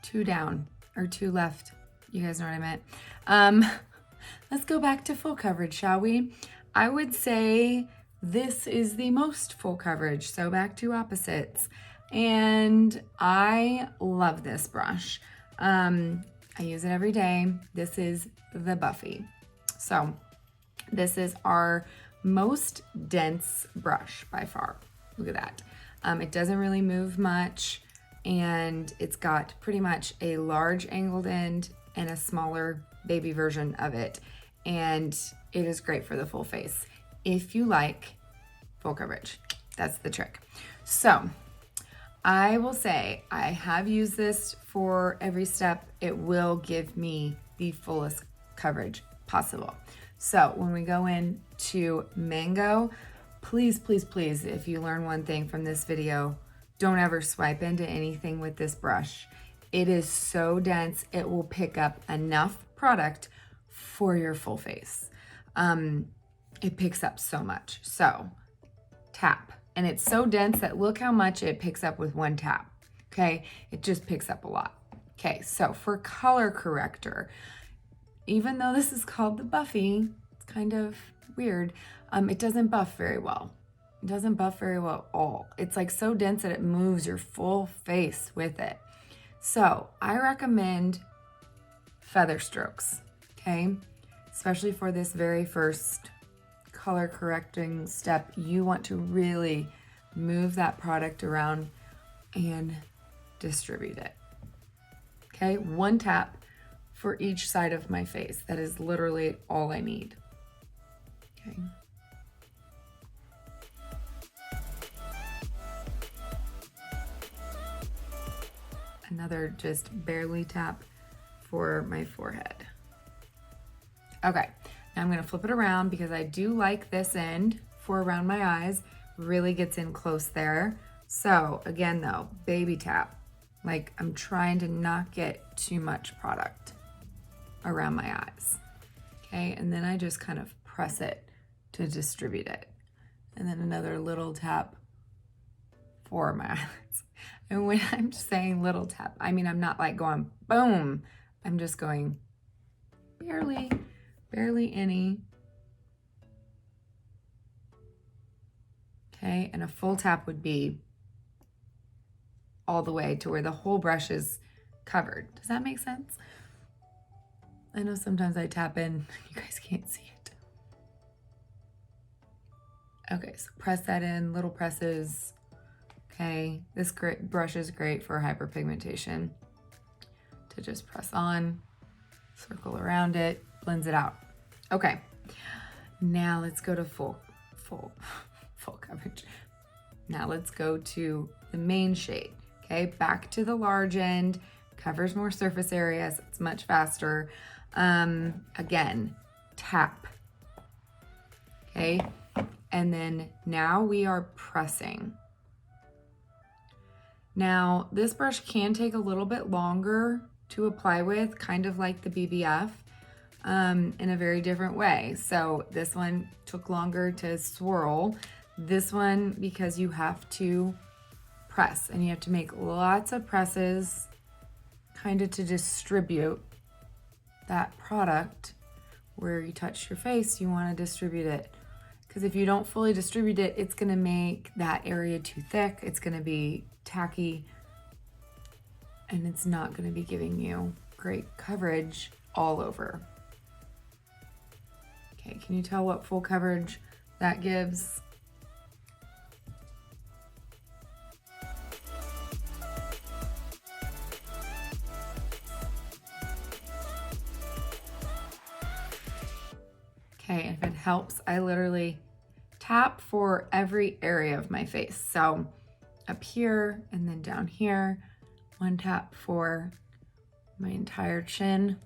2 down or 2 left. You guys know what I meant. Let's go back to full coverage, shall we? I would say this is the most full coverage, so back to opposites. And I love this brush. I use it every day. This is the Buffy. So this is our most dense brush by far. Look at that. It doesn't really move much, and it's got pretty much a large angled end and a smaller baby version of it. And it is great for the full face if you like full coverage. That's the trick. So I will say I have used this for every step. It will give me the fullest coverage possible. So when we go into Mango, please, please, please, if you learn one thing from this video, don't ever swipe into anything with this brush. It is so dense, it will pick up enough product for your full face. It picks up so much. So tap, and it's so dense that look how much it picks up with one tap. Okay, it just picks up a lot. Okay, so for color corrector, even though this is called the Buffy, it's kind of weird. It doesn't buff very well. It doesn't buff very well at all. It's like so dense that it moves your full face with it. So I recommend feather strokes, okay? Especially for this very first color correcting step. You want to really move that product around and distribute it. Okay, one tap for each side of my face. That is literally all I need. Okay. Another just barely tap for my forehead. Okay, now I'm gonna flip it around because I do like this end for around my eyes. Really gets in close there. So again though, baby tap. Like I'm trying to not get too much product around my eyes. Okay, and then I just kind of press it to distribute it. And then another little tap for my eyes. And when I'm saying little tap, I mean, I'm not like going boom. I'm just going barely any. Okay, and a full tap would be all the way to where the whole brush is covered. Does that make sense? I know sometimes I tap in, you guys can't see it. Okay, so press that in, little presses. Okay, this brush is great for hyperpigmentation. To just press on, circle around it, blends it out. Okay, now let's go to full coverage. Now let's go to the main shade. Okay, back to the large end, covers more surface areas, it's much faster. Again, tap. Okay, and then now we are pressing. Now, this brush can take a little bit longer to apply with, kind of like the BBF, in a very different way. So this one took longer to swirl. This one, because you have to press and you have to make lots of presses kind of to distribute that product. Where you touch your face, you want to distribute it. Because if you don't fully distribute it, it's going to make that area too thick. It's going to be tacky, and it's not going to be giving you great coverage all over. Okay, can you tell what full coverage that gives? Okay, if it helps, I literally tap for every area of my face. So up here and then down here, one tap for my entire chin,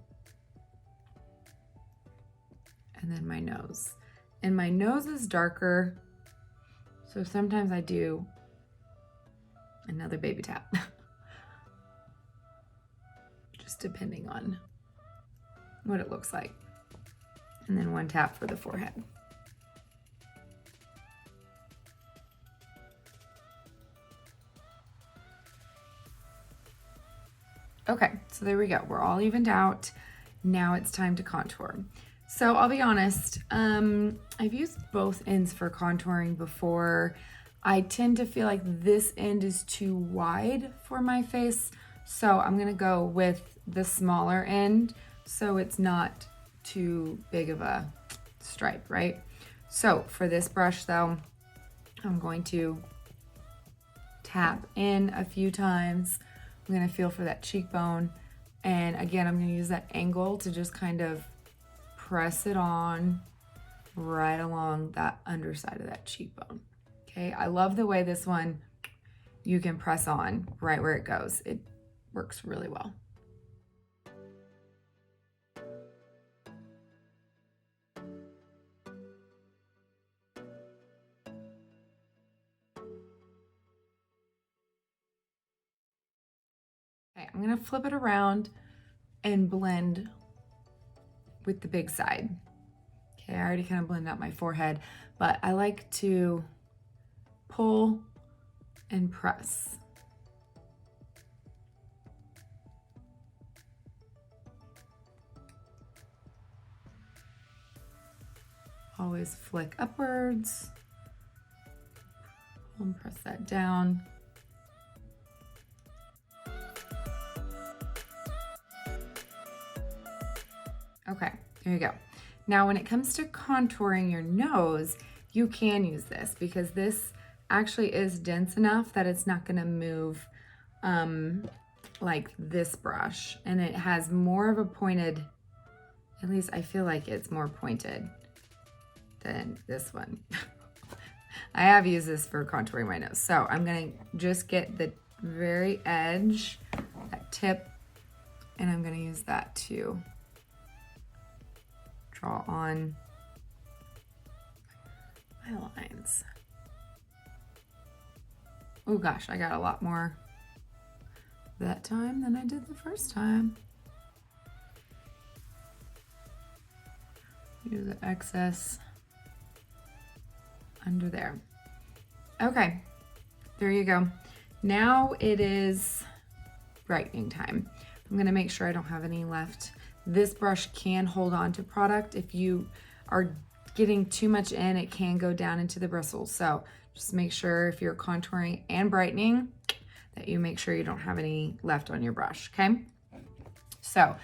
and then my nose. And my nose is darker, so sometimes I do another baby tap, just depending on what it looks like. And then one tap for the forehead. Okay, so there we go. We're all evened out. Now it's time to contour. So I'll be honest, I've used both ends for contouring before. I tend to feel like this end is too wide for my face, so I'm gonna go with the smaller end so it's not too big of a stripe, right? So for this brush though, I'm going to tap in a few times. I'm gonna feel for that cheekbone. And again, I'm gonna use that angle to just kind of press it on right along that underside of that cheekbone. Okay, I love the way this one, you can press on right where it goes. It works really well. Okay, I'm gonna flip it around and blend with the big side. Okay, I already kind of blended out my forehead, but I like to pull and press. Always flick upwards, pull and press that down. Okay, there you go. Now, when it comes to contouring your nose, you can use this because this actually is dense enough that it's not gonna move like this brush. And it has more of a pointed, at least I feel like it's more pointed than this one. I have used this for contouring my nose. So I'm gonna just get the very edge, that tip, and I'm gonna use that to draw on my lines. Oh gosh, I got a lot more that time than I did the first time. Use the excess under there. Okay, there you go. Now it is brightening time. I'm gonna make sure I don't have any left. This brush can hold on to product. If you are getting too much in, it can go down into the bristles. So just make sure if you're contouring and brightening that you make sure you don't have any left on your brush, okay? So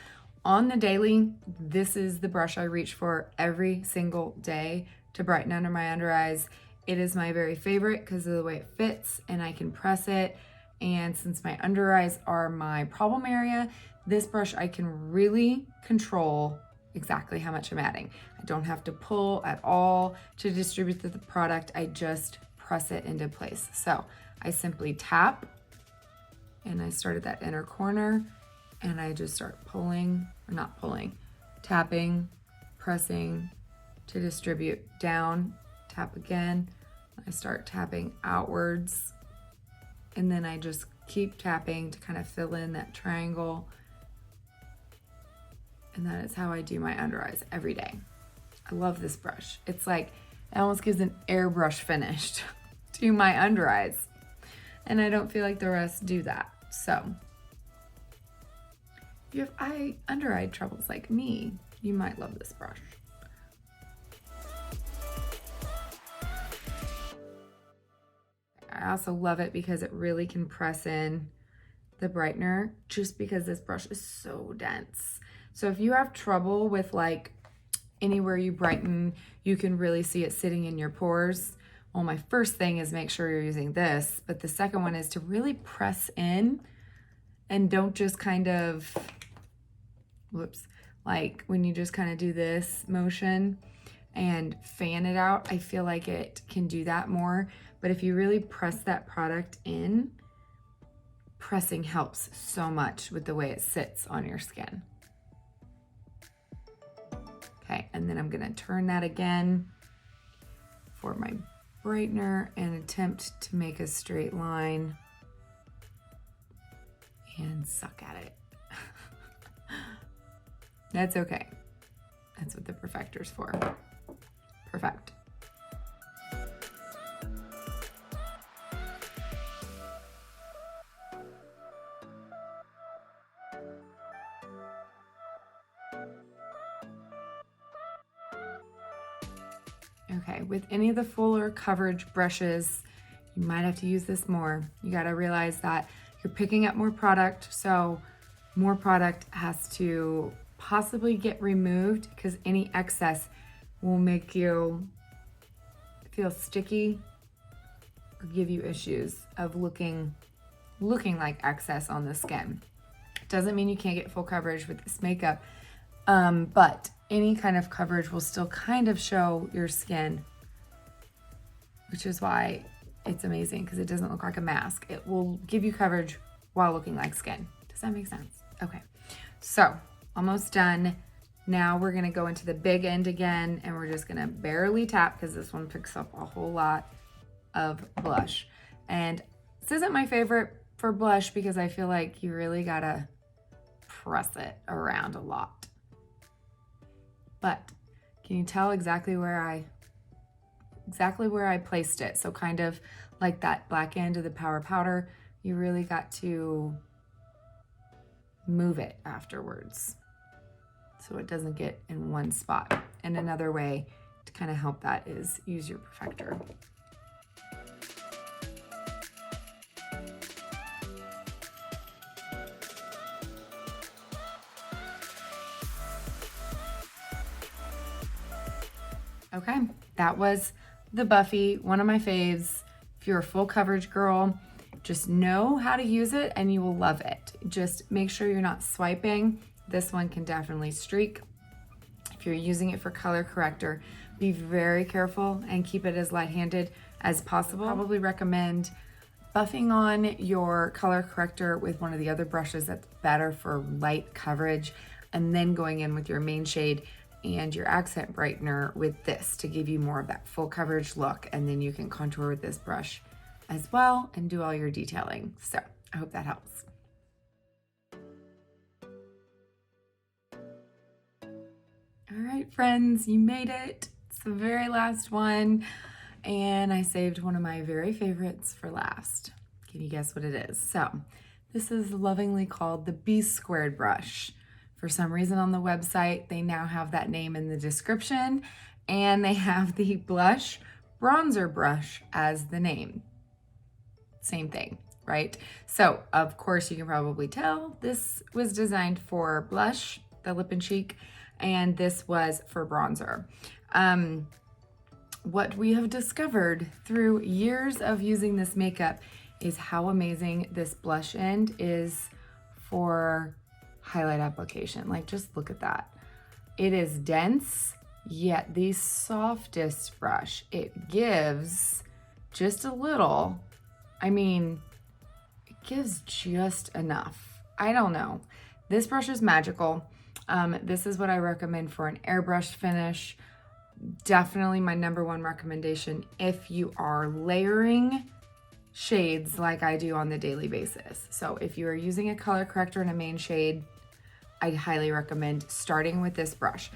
on the daily, this is the brush I reach for every single day to brighten under my under eyes. It is my very favorite because of the way it fits and I can press it. And since my under eyes are my problem area, this brush I can really control exactly how much I'm adding. I don't have to pull at all to distribute the product. I just press it into place. So I simply tap and I start at that inner corner and I just start pulling, or not pulling, tapping, pressing to distribute down, tap again. I start tapping outwards and then I just keep tapping to kind of fill in that triangle. And that is how I do my under eyes every day. I love this brush. It's like, it almost gives an airbrush finish to my under eyes. And I don't feel like the rest do that. So if you have under eye troubles like me, you might love this brush. I also love it because it really can press in the brightener just because this brush is so dense. So if you have trouble with like anywhere you brighten, you can really see it sitting in your pores. Well, my first thing is make sure you're using this, but the second one is to really press in and don't just kind of, whoops, like when you just kind of do this motion and fan it out, I feel like it can do that more. But if you really press that product in, pressing helps so much with the way it sits on your skin. Okay, and then I'm gonna turn that again for my brightener and attempt to make a straight line and suck at it. That's okay. That's what the perfector's for. Perfect. Okay, with any of the fuller coverage brushes, you might have to use this more. You gotta realize that you're picking up more product, so more product has to possibly get removed because any excess will make you feel sticky or give you issues of looking like excess on the skin. Doesn't mean you can't get full coverage with this makeup, but any kind of coverage will still kind of show your skin, which is why it's amazing because it doesn't look like a mask. It will give you coverage while looking like skin. Does that make sense? Okay, so almost done. Now we're gonna go into the big end again, and we're just gonna barely tap because this one picks up a whole lot of blush. And this isn't my favorite for blush because I feel like you really gotta press it around a lot. But can you tell exactly where I placed it? So kind of like that black end of the Power Powder, you really got to move it afterwards so it doesn't get in one spot. And another way to kind of help that is use your perfector. Okay, that was the Buffy, one of my faves. If you're a full coverage girl, just know how to use it and you will love it. Just make sure you're not swiping. This one can definitely streak. If you're using it for color corrector, be very careful and keep it as light-handed as possible. Probably recommend buffing on your color corrector with one of the other brushes that's better for light coverage, and then going in with your main shade and your accent brightener with this to give you more of that full coverage look. And then you can contour with this brush as well and do all your detailing. So I hope that helps. All right, friends, you made it. It's the very last one. And I saved one of my very favorites for last. Can you guess what it is? So this is lovingly called the B² brush. For some reason on the website, they now have that name in the description, and they have the blush bronzer brush as the name. Same thing, right? So of course you can probably tell this was designed for blush, the lip and cheek, and this was for bronzer. What we have discovered through years of using this makeup is how amazing this blush end is for highlight application. Like, just look at that. It is dense, yet the softest brush. It gives just a little. I mean, it gives just enough. I don't know. This brush is magical. This is what I recommend for an airbrush finish. Definitely my #1 recommendation if you are layering shades like I do on the daily basis. So if you are using a color corrector and a main shade, I highly recommend starting with this brush.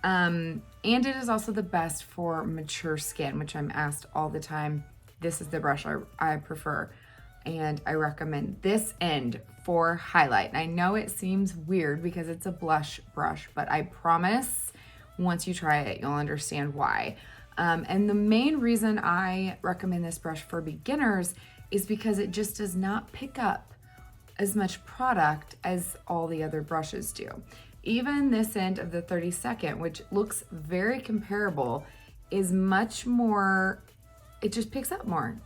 And it is also the best for mature skin, which I'm asked all the time. This is the brush I prefer. And I recommend this end for highlight. And I know it seems weird because it's a blush brush, but I promise once you try it, you'll understand why. And the main reason I recommend this brush for beginners is because it just does not pick up as much product as all the other brushes do. Even this end of the 32nd, which looks very comparable, is much more, it just picks up more.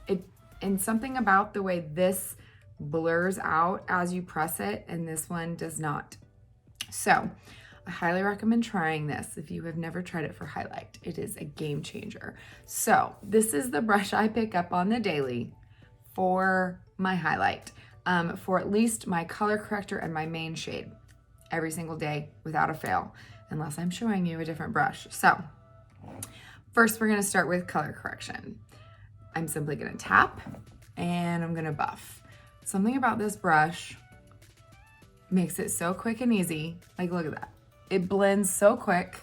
And something about the way this blurs out as you press it, and this one does not. So I highly recommend trying this if you have never tried it for highlight. It is a game changer. So this is the brush I pick up on the daily for my highlight. For at least my color corrector and my main shade every single day without a fail, unless I'm showing you a different brush. So first we're gonna start with color correction. I'm simply gonna tap and I'm gonna buff. Something about this brush makes it so quick and easy. Like, look at that. It blends so quick.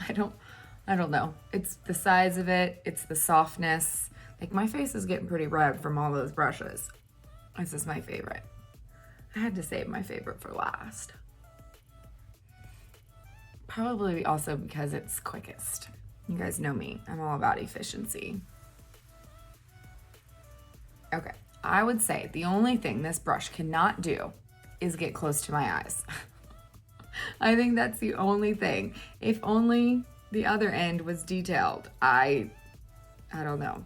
I don't know. It's the size of it, it's the softness. Like, my face is getting pretty red from all those brushes. This is my favorite. I had to save my favorite for last. Probably also because it's quickest. You guys know me. I'm all about efficiency. Okay, I would say the only thing this brush cannot do is get close to my eyes. I think that's the only thing. If only the other end was detailed. I don't know.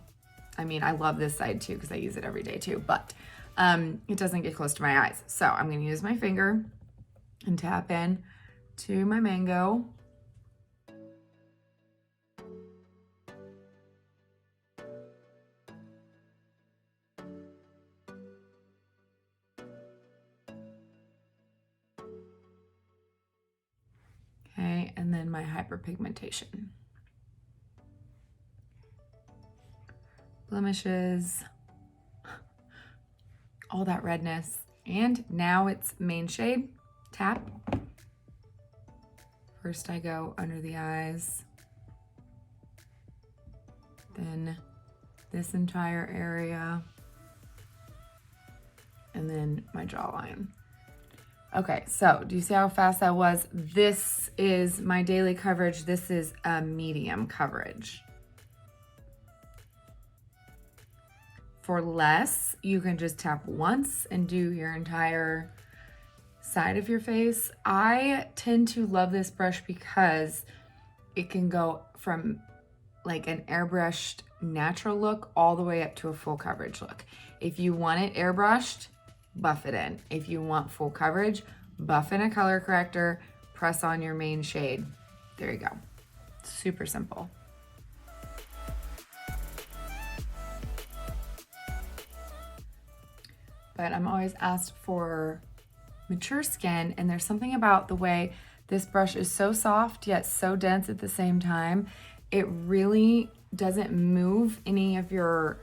I mean, I love this side too because I use it every day too, but it doesn't get close to my eyes. So I'm going to use my finger and tap in to my mango. Okay, and then my hyperpigmentation. Blemishes, all that redness. And now it's main shade, tap. First I go under the eyes, then this entire area, and then my jawline. Okay, so do you see how fast that was? This is my daily coverage. This is a medium coverage. For less, you can just tap once and do your entire side of your face. I tend to love this brush because it can go from like an airbrushed natural look all the way up to a full coverage look. If you want it airbrushed, buff it in. If you want full coverage, buff in a color corrector, press on your main shade. There you go. Super simple. But I'm always asked for mature skin, and there's something about the way this brush is so soft yet so dense at the same time. It really doesn't move any of your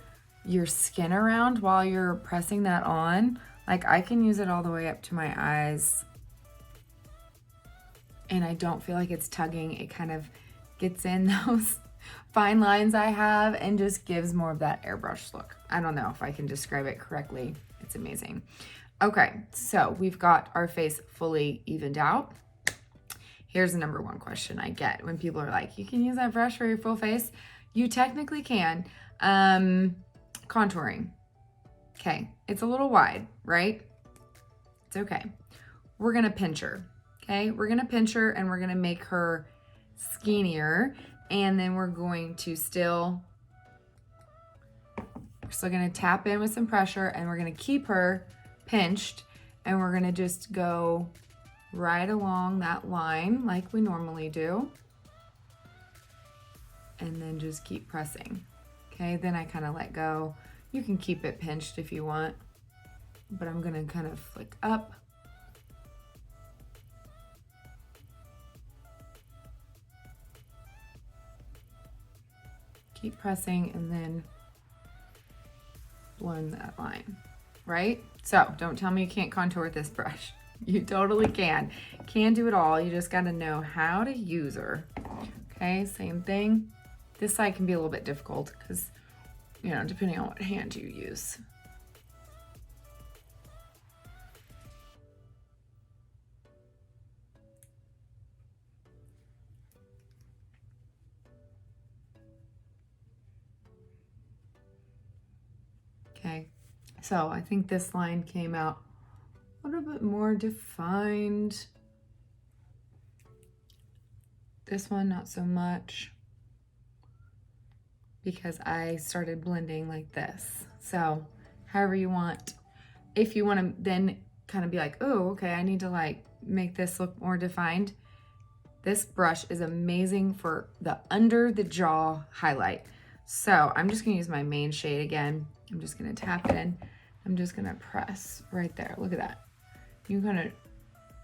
skin around while you're pressing that on. Like, I can use it all the way up to my eyes and I don't feel like it's tugging. It kind of gets in those fine lines I have and just gives more of that airbrush look. I don't know if I can describe it correctly. It's amazing. Okay, so we've got our face fully evened out. Here's the number one question I get when people are like, you can use that brush for your full face? You technically can. Contouring. Okay, it's a little wide, right? It's okay. We're gonna pinch her, okay? We're gonna pinch her and we're gonna make her skinnier, and then we're still gonna tap in with some pressure, and we're gonna keep her pinched, and we're gonna just go right along that line like we normally do, and then just keep pressing. Okay, then I kind of let go. You can keep it pinched if you want, but I'm gonna kind of flick up. Keep pressing and then blend that line, right? So don't tell me you can't contour with this brush. You totally can. Can do it all. You just gotta know how to use her. Okay, same thing. This side can be a little bit difficult because, you know, depending on what hand you use. Okay, so I think this line came out a little bit more defined. This one, not so much, because I started blending like this. So however you want, if you want to then kind of be like, oh, okay, I need to like make this look more defined. This brush is amazing for the under the jaw highlight. So I'm just gonna use my main shade again. I'm just gonna tap it in. I'm just gonna press right there. Look at that. You kind of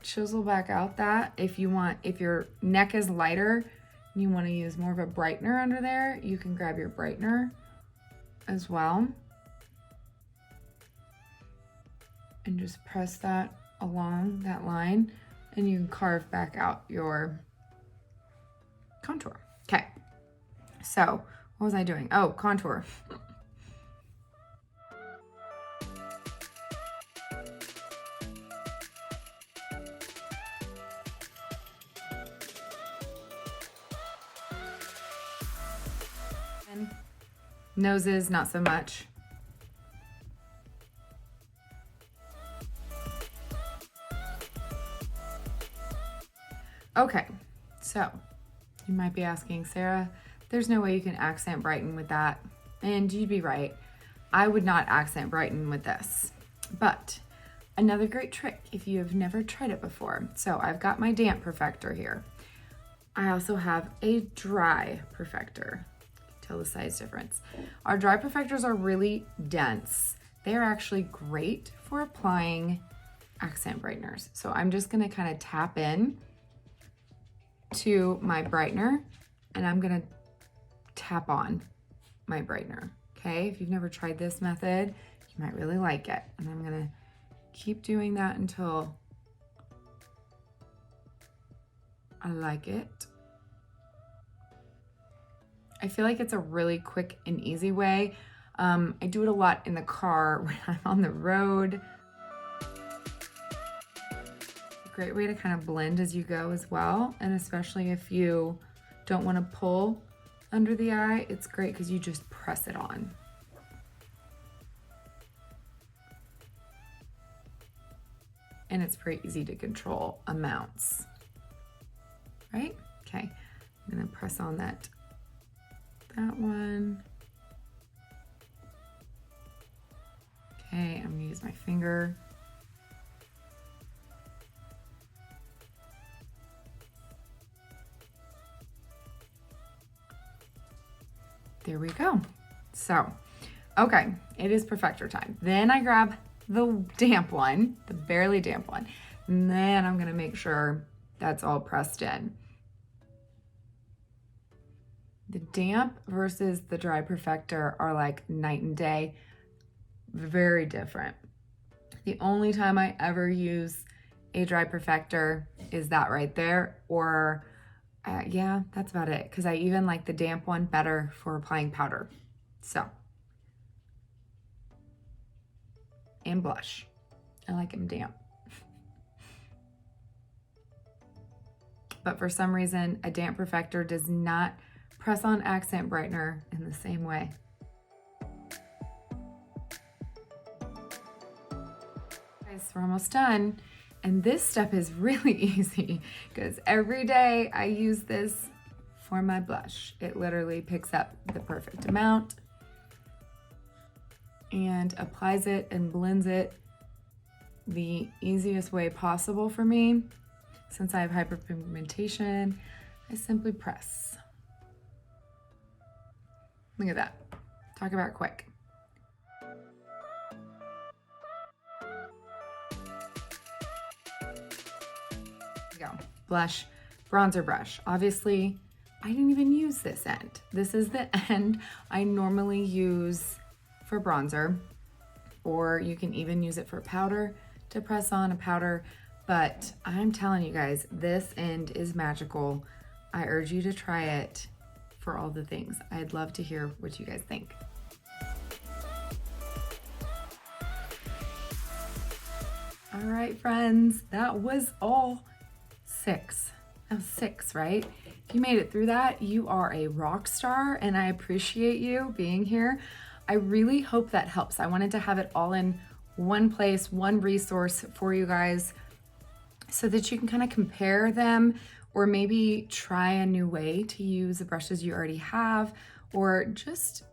chisel back out that. If you want, if your neck is lighter, you want to use more of a brightener under there, you can grab your brightener as well. And just press that along that line, and you can carve back out your contour. Okay, so what was I doing? Oh, contour. Noses, not so much. Okay, so you might be asking, Sarah, there's no way you can accent brighten with that. And you'd be right. I would not accent brighten with this. But another great trick if you have never tried it before. So I've got my damp perfector here. I also have a dry perfector. Tell the size difference. Our dry perfectors are really dense. They're actually great for applying accent brighteners. So I'm just gonna kind of tap in to my brightener and I'm gonna tap on my brightener. Okay, if you've never tried this method, you might really like it. And I'm gonna keep doing that until I like it. I feel like it's a really quick and easy way. I do it a lot in the car when I'm on the road. A great way to kind of blend as you go as well. And especially if you don't want to pull under the eye, it's great because you just press it on. And it's pretty easy to control amounts, right? Okay, I'm gonna press on that one. Okay, I'm gonna use my finger. There we go. So, okay, it is perfector time. Then I grab the damp one, the barely damp one, and then I'm gonna make sure that's all pressed in. The damp versus the dry perfector are like night and day, very different. The only time I ever use a dry perfector is that right there, or yeah, that's about it, because I even like the damp one better for applying powder. So, and blush. I like them damp. But for some reason, a damp perfector does not press on accent brightener in the same way. Guys, we're almost done. And this step is really easy because every day I use this for my blush. It literally picks up the perfect amount and applies it and blends it the easiest way possible for me. Since I have hyperpigmentation, I simply press. Look at that. Talk about quick. Go. Blush, bronzer brush. Obviously, I didn't even use this end. This is the end I normally use for bronzer, or you can even use it for powder to press on a powder. But I'm telling you guys, this end is magical. I urge you to try it for all the things. I'd love to hear what you guys think. All right, friends, that was all 6. That was 6, right? If you made it through that, you are a rock star, and I appreciate you being here. I really hope that helps. I wanted to have it all in one place, one resource for you guys, so that you can kind of compare them, or maybe try a new way to use the brushes you already have, or just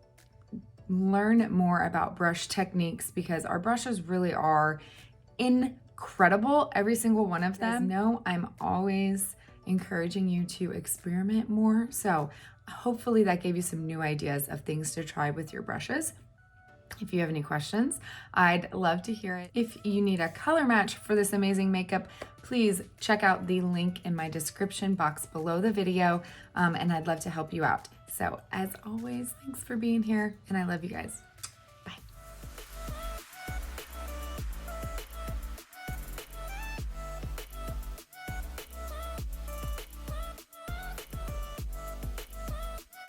learn more about brush techniques, because our brushes really are incredible, every single one of them. No, I'm always encouraging you to experiment more. So hopefully that gave you some new ideas of things to try with your brushes. If you have any questions, I'd love to hear it. If you need a color match for this amazing makeup, please check out the link in my description box below the video, and I'd love to help you out. So as always, thanks for being here, and I love you guys.